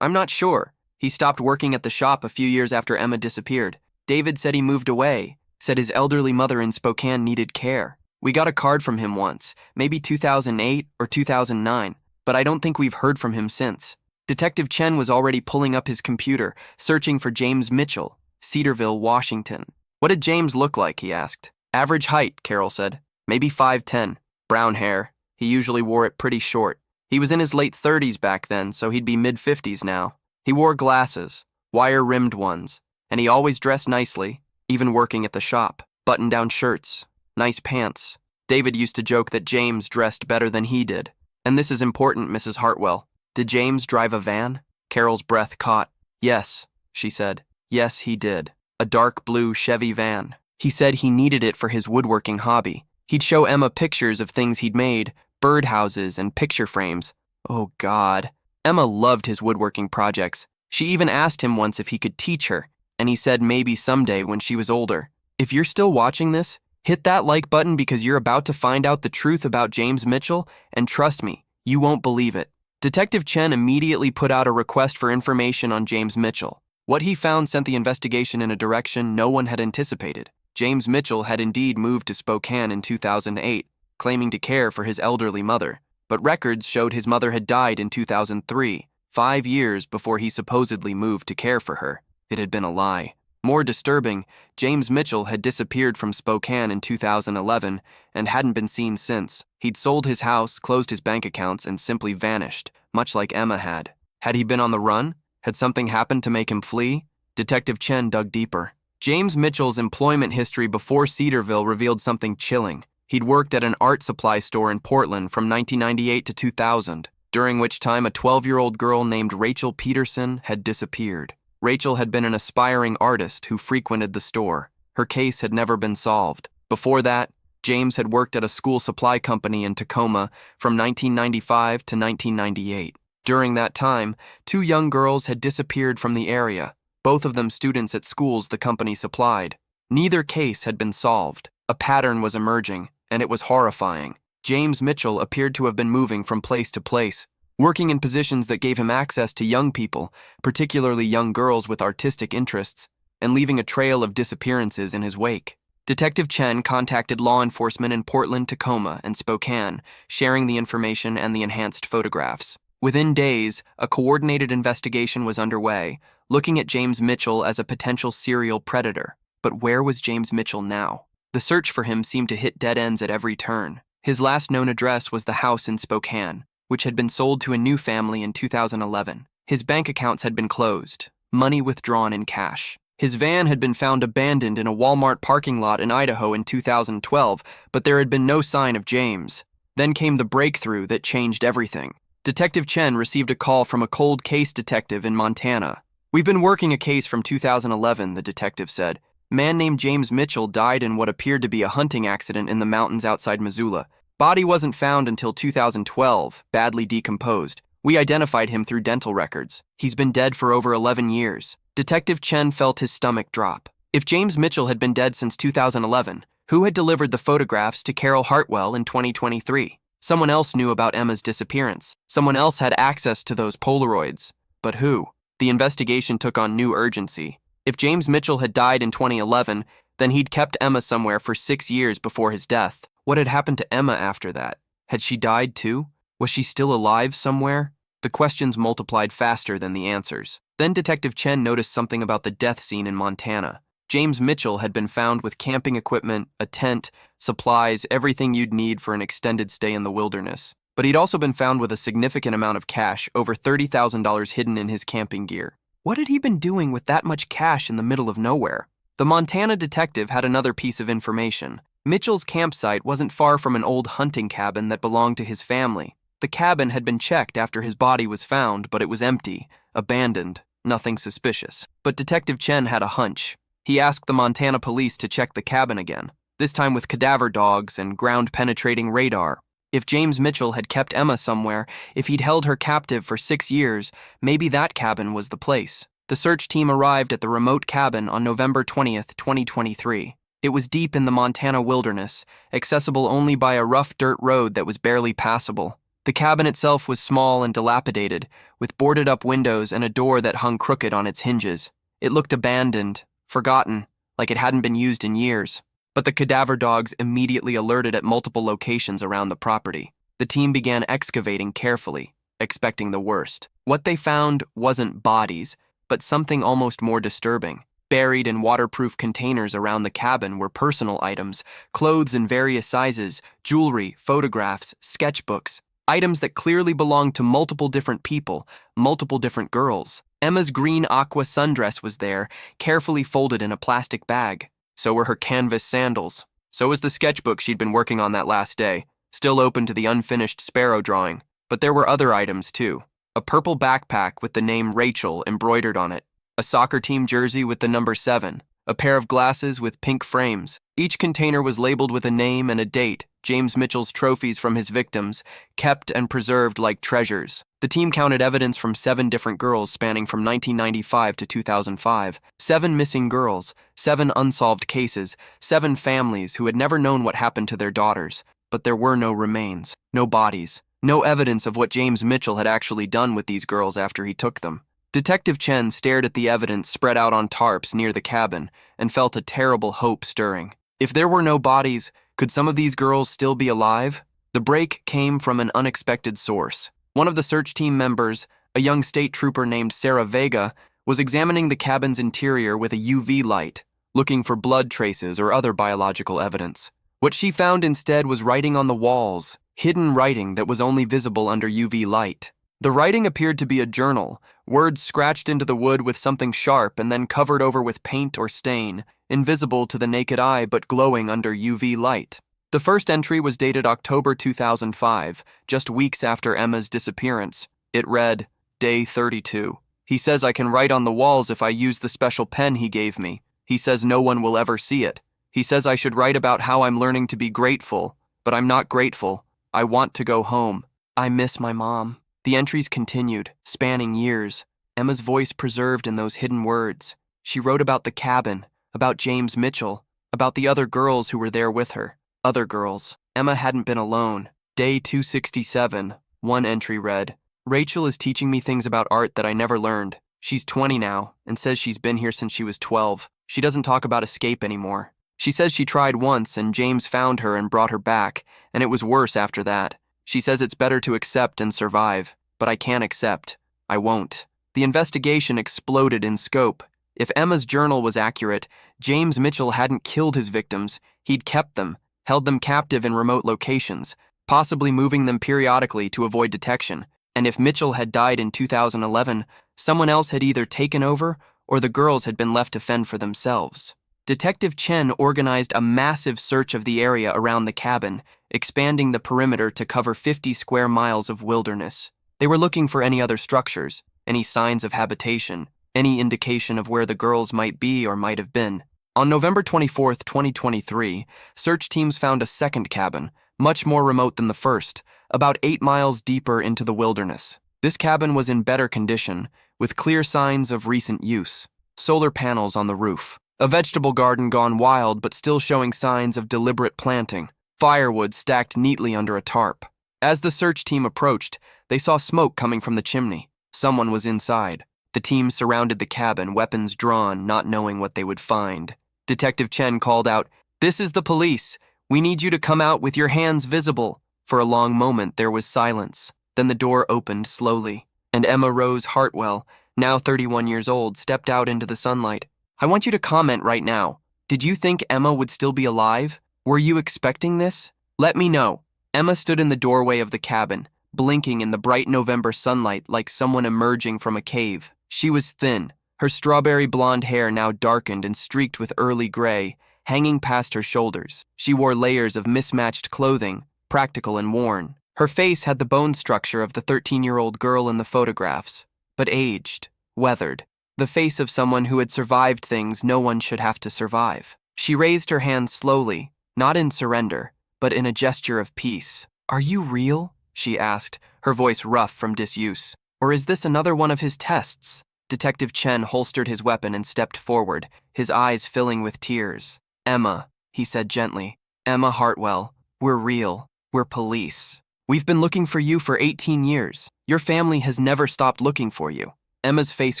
I'm not sure. He stopped working at the shop a few years after Emma disappeared. David said he moved away, said his elderly mother in Spokane needed care. We got a card from him once, maybe 2008 or 2009, but I don't think we've heard from him since. Detective Chen was already pulling up his computer, searching for James Mitchell, Cedarville, Washington. "What did James look like?" he asked. "Average height," Carol said. "Maybe 5'10". Brown hair. He usually wore it pretty short. He was in his late 30s back then, so he'd be mid-50s now. He wore glasses, wire-rimmed ones, and he always dressed nicely, even working at the shop. Button-down shirts, nice pants. David used to joke that James dressed better than he did. And this is important, Mrs. Hartwell. Did James drive a van? Carol's breath caught. "Yes," she said. "Yes, he did. A dark blue Chevy van. He said he needed it for his woodworking hobby. He'd show Emma pictures of things he'd made, birdhouses and picture frames. Oh, God. Emma loved his woodworking projects. She even asked him once if he could teach her, and he said maybe someday when she was older. If you're still watching this, hit that like button because you're about to find out the truth about James Mitchell, and trust me, you won't believe it. Detective Chen immediately put out a request for information on James Mitchell. What he found sent the investigation in a direction no one had anticipated. James Mitchell had indeed moved to Spokane in 2008, claiming to care for his elderly mother, but records showed his mother had died in 2003, 5 years before he supposedly moved to care for her. It had been a lie. More disturbing, James Mitchell had disappeared from Spokane in 2011 and hadn't been seen since. He'd sold his house, closed his bank accounts, and simply vanished, much like Emma had. Had he been on the run? Had something happened to make him flee? Detective Chen dug deeper. James Mitchell's employment history before Cedarville revealed something chilling. He'd worked at an art supply store in Portland from 1998 to 2000, during which time a 12-year-old girl named Rachel Peterson had disappeared. Rachel had been an aspiring artist who frequented the store. Her case had never been solved. Before that, James had worked at a school supply company in Tacoma from 1995 to 1998. During that time, 2 young girls had disappeared from the area, both of them students at schools the company supplied. Neither case had been solved. A pattern was emerging, and it was horrifying. James Mitchell appeared to have been moving from place to place, working in positions that gave him access to young people, particularly young girls with artistic interests, and leaving a trail of disappearances in his wake. Detective Chen contacted law enforcement in Portland, Tacoma, and Spokane, sharing the information and the enhanced photographs. Within days, a coordinated investigation was underway, looking at James Mitchell as a potential serial predator. But where was James Mitchell now? The search for him seemed to hit dead ends at every turn. His last known address was the house in Spokane, which had been sold to a new family in 2011. His bank accounts had been closed, money withdrawn in cash. His van had been found abandoned in a Walmart parking lot in Idaho in 2012, but there had been no sign of James. Then came the breakthrough that changed everything. Detective Chen received a call from a cold case detective in Montana. "We've been working a case from 2011, the detective said. Man named James Mitchell died in what appeared to be a hunting accident in the mountains outside Missoula. Body wasn't found until 2012, badly decomposed. We identified him through dental records. He's been dead for over 11 years. Detective Chen felt his stomach drop. If James Mitchell had been dead since 2011, who had delivered the photographs to Carol Hartwell in 2023? Someone else knew about Emma's disappearance. Someone else had access to those Polaroids. But who? The investigation took on new urgency. If James Mitchell had died in 2011, then he'd kept Emma somewhere for 6 years before his death. What had happened to Emma after that? Had she died too? Was she still alive somewhere? The questions multiplied faster than the answers. Then Detective Chen noticed something about the death scene in Montana. James Mitchell had been found with camping equipment, a tent, supplies, everything you'd need for an extended stay in the wilderness. But he'd also been found with a significant amount of cash, over $30,000 hidden in his camping gear. What had he been doing with that much cash in the middle of nowhere? The Montana detective had another piece of information. Mitchell's campsite wasn't far from an old hunting cabin that belonged to his family. The cabin had been checked after his body was found, but it was empty, abandoned, nothing suspicious. But Detective Chen had a hunch. He asked the Montana police to check the cabin again, this time with cadaver dogs and ground-penetrating radar. If James Mitchell had kept Emma somewhere, if he'd held her captive for 6 years, maybe that cabin was the place. The search team arrived at the remote cabin on November 20th, 2023. It was deep in the Montana wilderness, accessible only by a rough dirt road that was barely passable. The cabin itself was small and dilapidated, with boarded-up windows and a door that hung crooked on its hinges. It looked abandoned, forgotten, like it hadn't been used in years. But the cadaver dogs immediately alerted at multiple locations around the property. The team began excavating carefully, expecting the worst. What they found wasn't bodies, but something almost more disturbing. Buried in waterproof containers around the cabin were personal items, clothes in various sizes, jewelry, photographs, sketchbooks, items that clearly belonged to multiple different people, multiple different girls. Emma's green aqua sundress was there, carefully folded in a plastic bag. So were her canvas sandals. So was the sketchbook she'd been working on that last day, still open to the unfinished sparrow drawing. But there were other items, too. A purple backpack with the name Rachel embroidered on it, a soccer team jersey with the number 7, a pair of glasses with pink frames. Each container was labeled with a name and a date, James Mitchell's trophies from his victims, kept and preserved like treasures. The team counted evidence from 7 different girls spanning from 1995 to 2005. 7 missing girls, 7 unsolved cases, 7 families who had never known what happened to their daughters. But there were no remains, no bodies, no evidence of what James Mitchell had actually done with these girls after he took them. Detective Chen stared at the evidence spread out on tarps near the cabin and felt a terrible hope stirring. If there were no bodies, could some of these girls still be alive? The break came from an unexpected source. One of the search team members, a young state trooper named Sarah Vega, was examining the cabin's interior with a UV light, looking for blood traces or other biological evidence. What she found instead was writing on the walls, hidden writing that was only visible under UV light. The writing appeared to be a journal, words scratched into the wood with something sharp and then covered over with paint or stain, invisible to the naked eye but glowing under UV light. The first entry was dated October 2005, just weeks after Emma's disappearance. It read, Day 32. He says I can write on the walls if I use the special pen he gave me. He says no one will ever see it. He says I should write about how I'm learning to be grateful, but I'm not grateful. I want to go home. I miss my mom. The entries continued, spanning years. Emma's voice preserved in those hidden words. She wrote about the cabin, about James Mitchell, about the other girls who were there with her. Other girls. Emma hadn't been alone. Day 267, one entry read, Rachel is teaching me things about art that I never learned. She's 20 now and says she's been here since she was 12. She doesn't talk about escape anymore. She says she tried once and James found her and brought her back, and it was worse after that. She says it's better to accept and survive, but I can't accept. I won't. The investigation exploded in scope. If Emma's journal was accurate, James Mitchell hadn't killed his victims. He'd kept them, held them captive in remote locations, possibly moving them periodically to avoid detection. And if Mitchell had died in 2011, someone else had either taken over or the girls had been left to fend for themselves. Detective Chen organized a massive search of the area around the cabin, expanding the perimeter to cover 50 square miles of wilderness. They were looking for any other structures, any signs of habitation, any indication of where the girls might be or might have been. On November 24, 2023, search teams found a second cabin, much more remote than the first, about 8 miles deeper into the wilderness. This cabin was in better condition, with clear signs of recent use. Solar panels on the roof. A vegetable garden gone wild but still showing signs of deliberate planting. Firewood stacked neatly under a tarp. As the search team approached, they saw smoke coming from the chimney. Someone was inside. The team surrounded the cabin, weapons drawn, not knowing what they would find. Detective Chen called out, "This is the police. We need you to come out with your hands visible." For a long moment, there was silence. Then the door opened slowly, and Emma Rose Hartwell, now 31 years old, stepped out into the sunlight. "I want you to comment right now. Did you think Emma would still be alive? Were you expecting this? Let me know." Emma stood in the doorway of the cabin, blinking in the bright November sunlight like someone emerging from a cave. She was thin, her strawberry blonde hair now darkened and streaked with early gray, hanging past her shoulders. She wore layers of mismatched clothing, practical and worn. Her face had the bone structure of the 13-year-old girl in the photographs, but aged, weathered, the face of someone who had survived things no one should have to survive. She raised her hands slowly, not in surrender, but in a gesture of peace. "Are you real?" she asked, her voice rough from disuse. "Or is this another one of his tests?" Detective Chen holstered his weapon and stepped forward, his eyes filling with tears. "Emma," he said gently. "Emma Hartwell, we're real. We're police. We've been looking for you for 18 years. Your family has never stopped looking for you." Emma's face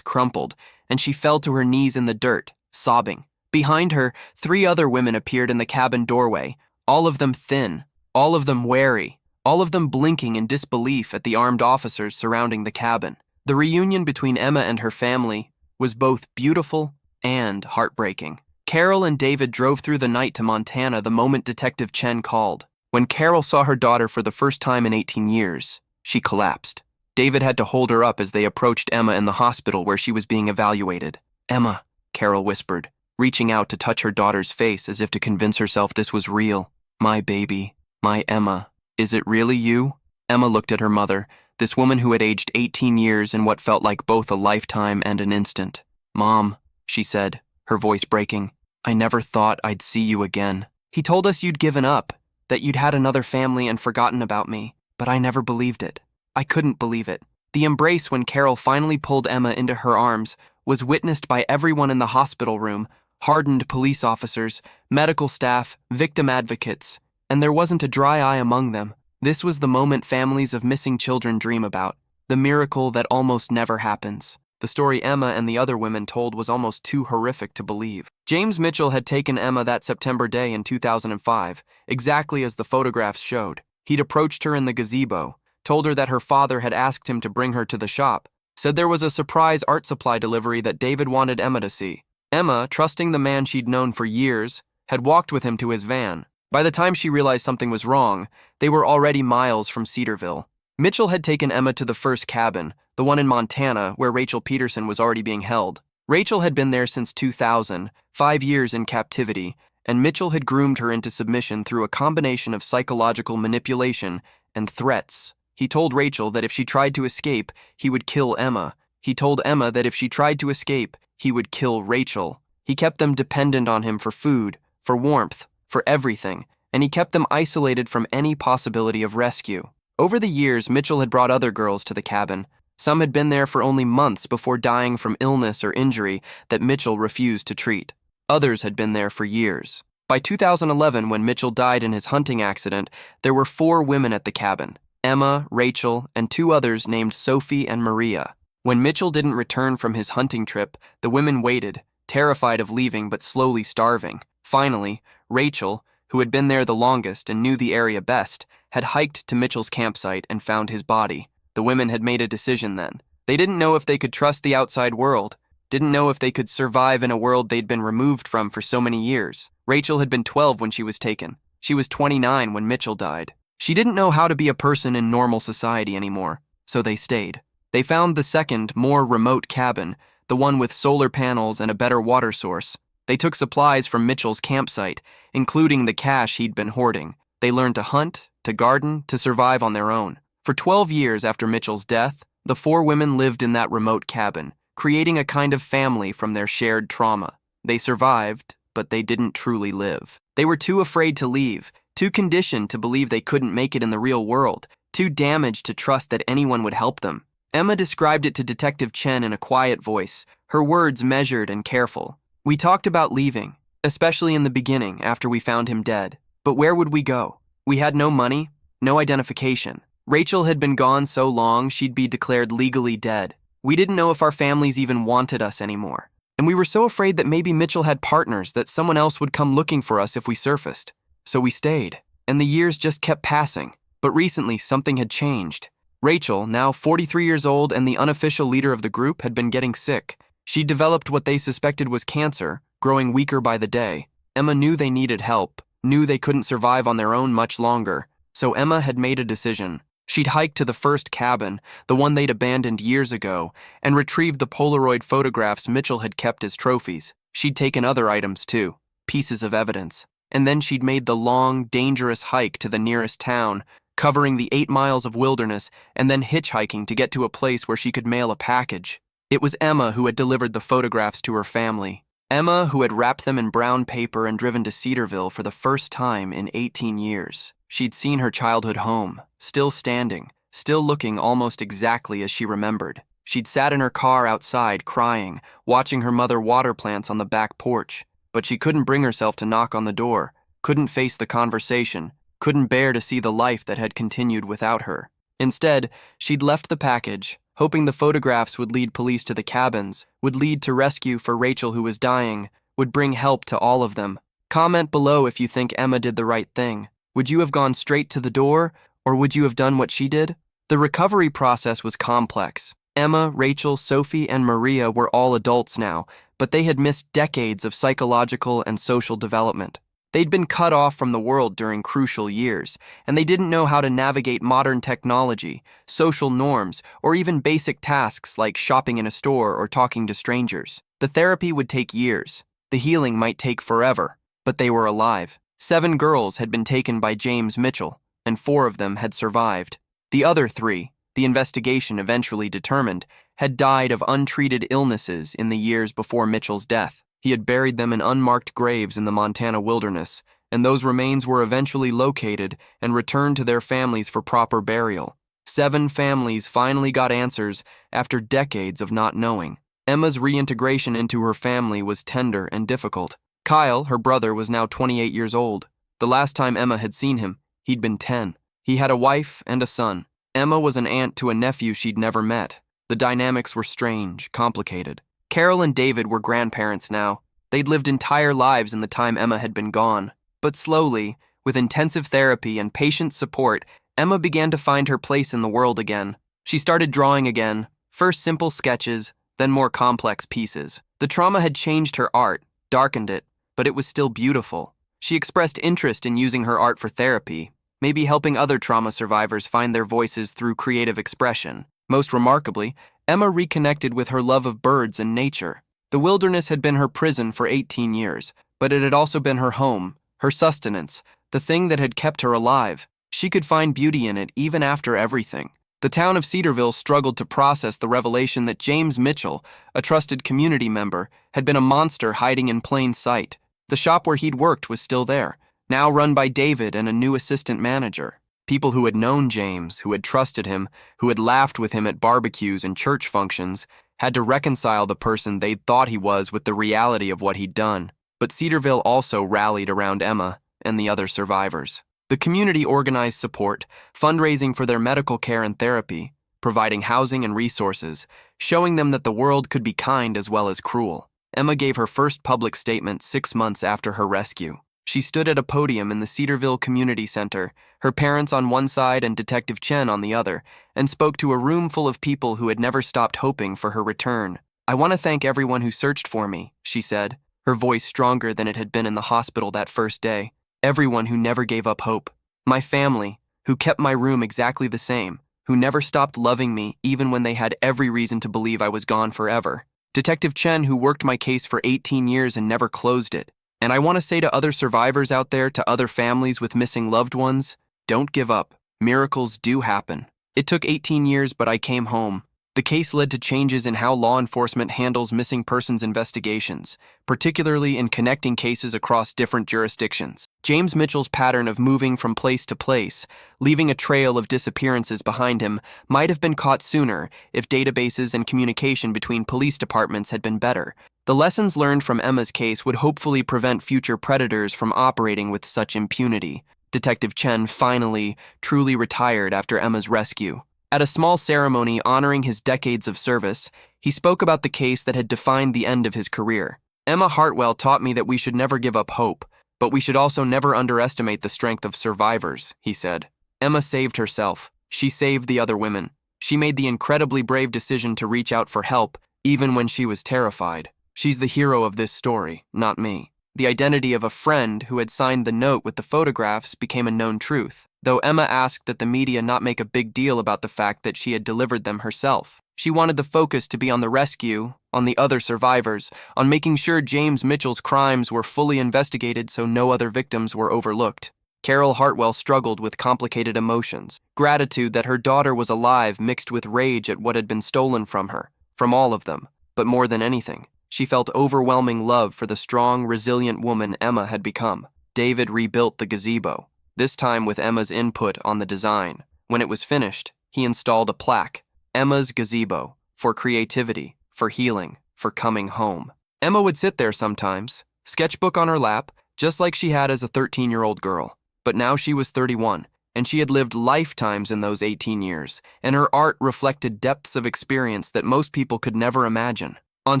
crumpled, and she fell to her knees in the dirt, sobbing. Behind her, 3 other women appeared in the cabin doorway, all of them thin, all of them wary, all of them blinking in disbelief at the armed officers surrounding the cabin. The reunion between Emma and her family was both beautiful and heartbreaking. Carol and David drove through the night to Montana the moment Detective Chen called. When Carol saw her daughter for the first time in 18 years, she collapsed. David had to hold her up as they approached Emma in the hospital where she was being evaluated. "Emma," Carol whispered, reaching out to touch her daughter's face as if to convince herself this was real. "My baby, my Emma, is it really you?" Emma looked at her mother, this woman who had aged 18 years in what felt like both a lifetime and an instant. "Mom," she said, her voice breaking, "I never thought I'd see you again. He told us you'd given up, that you'd had another family and forgotten about me, but I never believed it. I couldn't believe it." The embrace when Carol finally pulled Emma into her arms was witnessed by everyone in the hospital room, hardened police officers, medical staff, victim advocates, and there wasn't a dry eye among them. This was the moment families of missing children dream about, the miracle that almost never happens. The story Emma and the other women told was almost too horrific to believe. James Mitchell had taken Emma that September day in 2005, exactly as the photographs showed. He'd approached her in the gazebo, told her that her father had asked him to bring her to the shop, said there was a surprise art supply delivery that David wanted Emma to see. Emma, trusting the man she'd known for years, had walked with him to his van. By the time she realized something was wrong, they were already miles from Cedarville. Mitchell had taken Emma to the first cabin, the one in Montana, where Rachel Peterson was already being held. Rachel had been there since 2000, 5 years in captivity, and Mitchell had groomed her into submission through a combination of psychological manipulation and threats. He told Rachel that if she tried to escape, he would kill Emma. He told Emma that if she tried to escape, he would kill Rachel. He kept them dependent on him for food, for warmth, for everything, and he kept them isolated from any possibility of rescue. Over the years, Mitchell had brought other girls to the cabin. Some had been there for only months before dying from illness or injury that Mitchell refused to treat. Others had been there for years. By 2011, when Mitchell died in his hunting accident, there were 4 women at the cabin: Emma, Rachel, and 2 others named Sophie and Maria. When Mitchell didn't return from his hunting trip, the women waited, terrified of leaving but slowly starving. Finally, Rachel, who had been there the longest and knew the area best, had hiked to Mitchell's campsite and found his body. The women had made a decision then. They didn't know if they could trust the outside world, didn't know if they could survive in a world they'd been removed from for so many years. Rachel had been 12 when she was taken. She was 29 when Mitchell died. She didn't know how to be a person in normal society anymore, so they stayed. They found the second, more remote cabin, the one with solar panels and a better water source. They took supplies from Mitchell's campsite, including the cash he'd been hoarding. They learned to hunt, to garden, to survive on their own. For 12 years after Mitchell's death, the 4 women lived in that remote cabin, creating a kind of family from their shared trauma. They survived, but they didn't truly live. They were too afraid to leave, too conditioned to believe they couldn't make it in the real world, too damaged to trust that anyone would help them. Emma described it to Detective Chen in a quiet voice, her words measured and careful. "We talked about leaving, especially in the beginning after we found him dead. But where would we go? We had no money, no identification. Rachel had been gone so long she'd be declared legally dead. We didn't know if our families even wanted us anymore. And we were so afraid that maybe Mitchell had partners, that someone else would come looking for us if we surfaced. So we stayed, and the years just kept passing. But recently, something had changed. Rachel, now 43 years old and the unofficial leader of the group, had been getting sick. She developed what they suspected was cancer, growing weaker by the day. Emma knew they needed help, knew they couldn't survive on their own much longer. So Emma had made a decision. She'd hiked to the first cabin, the one they'd abandoned years ago, and retrieved the Polaroid photographs Mitchell had kept as trophies. She'd taken other items too, pieces of evidence. And then she'd made the long, dangerous hike to the nearest town, covering the 8 miles of wilderness and then hitchhiking to get to a place where she could mail a package. It was Emma who had delivered the photographs to her family. Emma who had wrapped them in brown paper and driven to Cedarville for the first time in 18 years. She'd seen her childhood home, still standing, still looking almost exactly as she remembered. She'd sat in her car outside crying, watching her mother water plants on the back porch. But she couldn't bring herself to knock on the door, couldn't face the conversation, couldn't bear to see the life that had continued without her. Instead, she'd left the package, hoping the photographs would lead police to the cabins, would lead to rescue for Rachel who was dying, would bring help to all of them. Comment below if you think Emma did the right thing. Would you have gone straight to the door, or would you have done what she did? The recovery process was complex. Emma, Rachel, Sophie, and Maria were all adults now, but they had missed decades of psychological and social development. They'd been cut off from the world during crucial years, and they didn't know how to navigate modern technology, social norms, or even basic tasks like shopping in a store or talking to strangers. The therapy would take years. The healing might take forever, but they were alive. 7 girls had been taken by James Mitchell, and 4 of them had survived. The other 3, the investigation eventually determined, had died of untreated illnesses in the years before Mitchell's death. He had buried them in unmarked graves in the Montana wilderness, and those remains were eventually located and returned to their families for proper burial. 7 families finally got answers after decades of not knowing. Emma's reintegration into her family was tender and difficult. Kyle, her brother, was now 28 years old. The last time Emma had seen him, he'd been 10. He had a wife and a son. Emma was an aunt to a nephew she'd never met. The dynamics were strange, complicated. Carol and David were grandparents now. They'd lived entire lives in the time Emma had been gone. But slowly, with intensive therapy and patient support, Emma began to find her place in the world again. She started drawing again, first simple sketches, then more complex pieces. The trauma had changed her art, darkened it, but it was still beautiful. She expressed interest in using her art for therapy, maybe helping other trauma survivors find their voices through creative expression. Most remarkably, Emma reconnected with her love of birds and nature. The wilderness had been her prison for 18 years, but it had also been her home, her sustenance, the thing that had kept her alive. She could find beauty in it even after everything. The town of Cedarville struggled to process the revelation that James Mitchell, a trusted community member, had been a monster hiding in plain sight. The shop where he'd worked was still there, now run by David and a new assistant manager. People who had known James, who had trusted him, who had laughed with him at barbecues and church functions, had to reconcile the person they'd thought he was with the reality of what he'd done. But Cedarville also rallied around Emma and the other survivors. The community organized support, fundraising for their medical care and therapy, providing housing and resources, showing them that the world could be kind as well as cruel. Emma gave her first public statement 6 months after her rescue. She stood at a podium in the Cedarville Community Center, her parents on one side and Detective Chen on the other, and spoke to a room full of people who had never stopped hoping for her return. "I want to thank everyone who searched for me," she said, her voice stronger than it had been in the hospital that first day. "Everyone who never gave up hope. My family, who kept my room exactly the same, who never stopped loving me even when they had every reason to believe I was gone forever. Detective Chen, who worked my case for 18 years and never closed it. And I want to say to other survivors out there, to other families with missing loved ones, don't give up. Miracles do happen. It took 18 years, but I came home. The case led to changes in how law enforcement handles missing persons investigations, particularly in connecting cases across different jurisdictions. James Mitchell's pattern of moving from place to place, leaving a trail of disappearances behind him, might have been caught sooner if databases and communication between police departments had been better. The lessons learned from Emma's case would hopefully prevent future predators from operating with such impunity. Detective Chen finally, truly retired after Emma's rescue. At a small ceremony honoring his decades of service, he spoke about the case that had defined the end of his career. "Emma Hartwell taught me that we should never give up hope, but we should also never underestimate the strength of survivors," he said. "Emma saved herself. She saved the other women. She made the incredibly brave decision to reach out for help, even when she was terrified. She's the hero of this story, not me." The identity of a friend who had signed the note with the photographs became a known truth. though Emma asked that the media not make a big deal about the fact that she had delivered them herself. She wanted the focus to be on the rescue, on the other survivors, on making sure James Mitchell's crimes were fully investigated so no other victims were overlooked. Carol Hartwell struggled with complicated emotions. Gratitude that her daughter was alive mixed with rage at what had been stolen from her, from all of them. But more than anything, she felt overwhelming love for the strong, resilient woman Emma had become. David rebuilt the gazebo, this time with Emma's input on the design. When it was finished, he installed a plaque, Emma's Gazebo, for creativity, for healing, for coming home. Emma would sit there sometimes, sketchbook on her lap, just like she had as a 13-year-old girl. But now she was 31, and she had lived lifetimes in those 18 years, and her art reflected depths of experience that most people could never imagine. On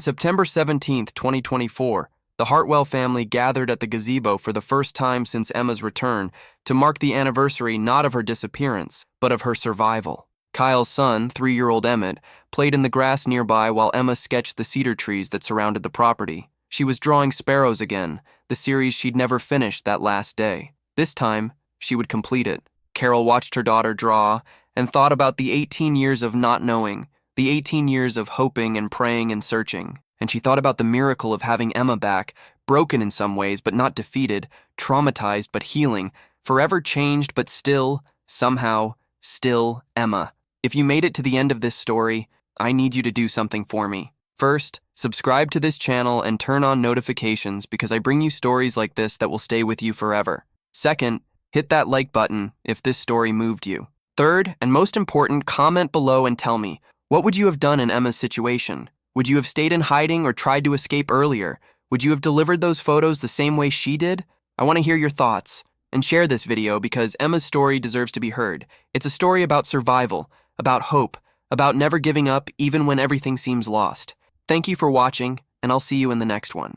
September 17, 2024, the Hartwell family gathered at the gazebo for the first time since Emma's return to mark the anniversary not of her disappearance, but of her survival. Kyle's son, 3-year-old Emmett, played in the grass nearby while Emma sketched the cedar trees that surrounded the property. She was drawing sparrows again, the series she'd never finished that last day. This time, she would complete it. Carol watched her daughter draw and thought about the 18 years of not knowing, the 18 years of hoping and praying and searching. And she thought about the miracle of having Emma back, broken in some ways but not defeated, traumatized but healing, forever changed but still, somehow, still Emma. If you made it to the end of this story, I need you to do something for me. First, subscribe to this channel and turn on notifications because I bring you stories like this that will stay with you forever. Second, hit that like button if this story moved you. Third, and most important, comment below and tell me, what would you have done in Emma's situation? Would you have stayed in hiding or tried to escape earlier? Would you have delivered those photos the same way she did? I want to hear your thoughts. And share this video because Emma's story deserves to be heard. It's a story about survival, about hope, about never giving up even when everything seems lost. Thank you for watching, and I'll see you in the next one.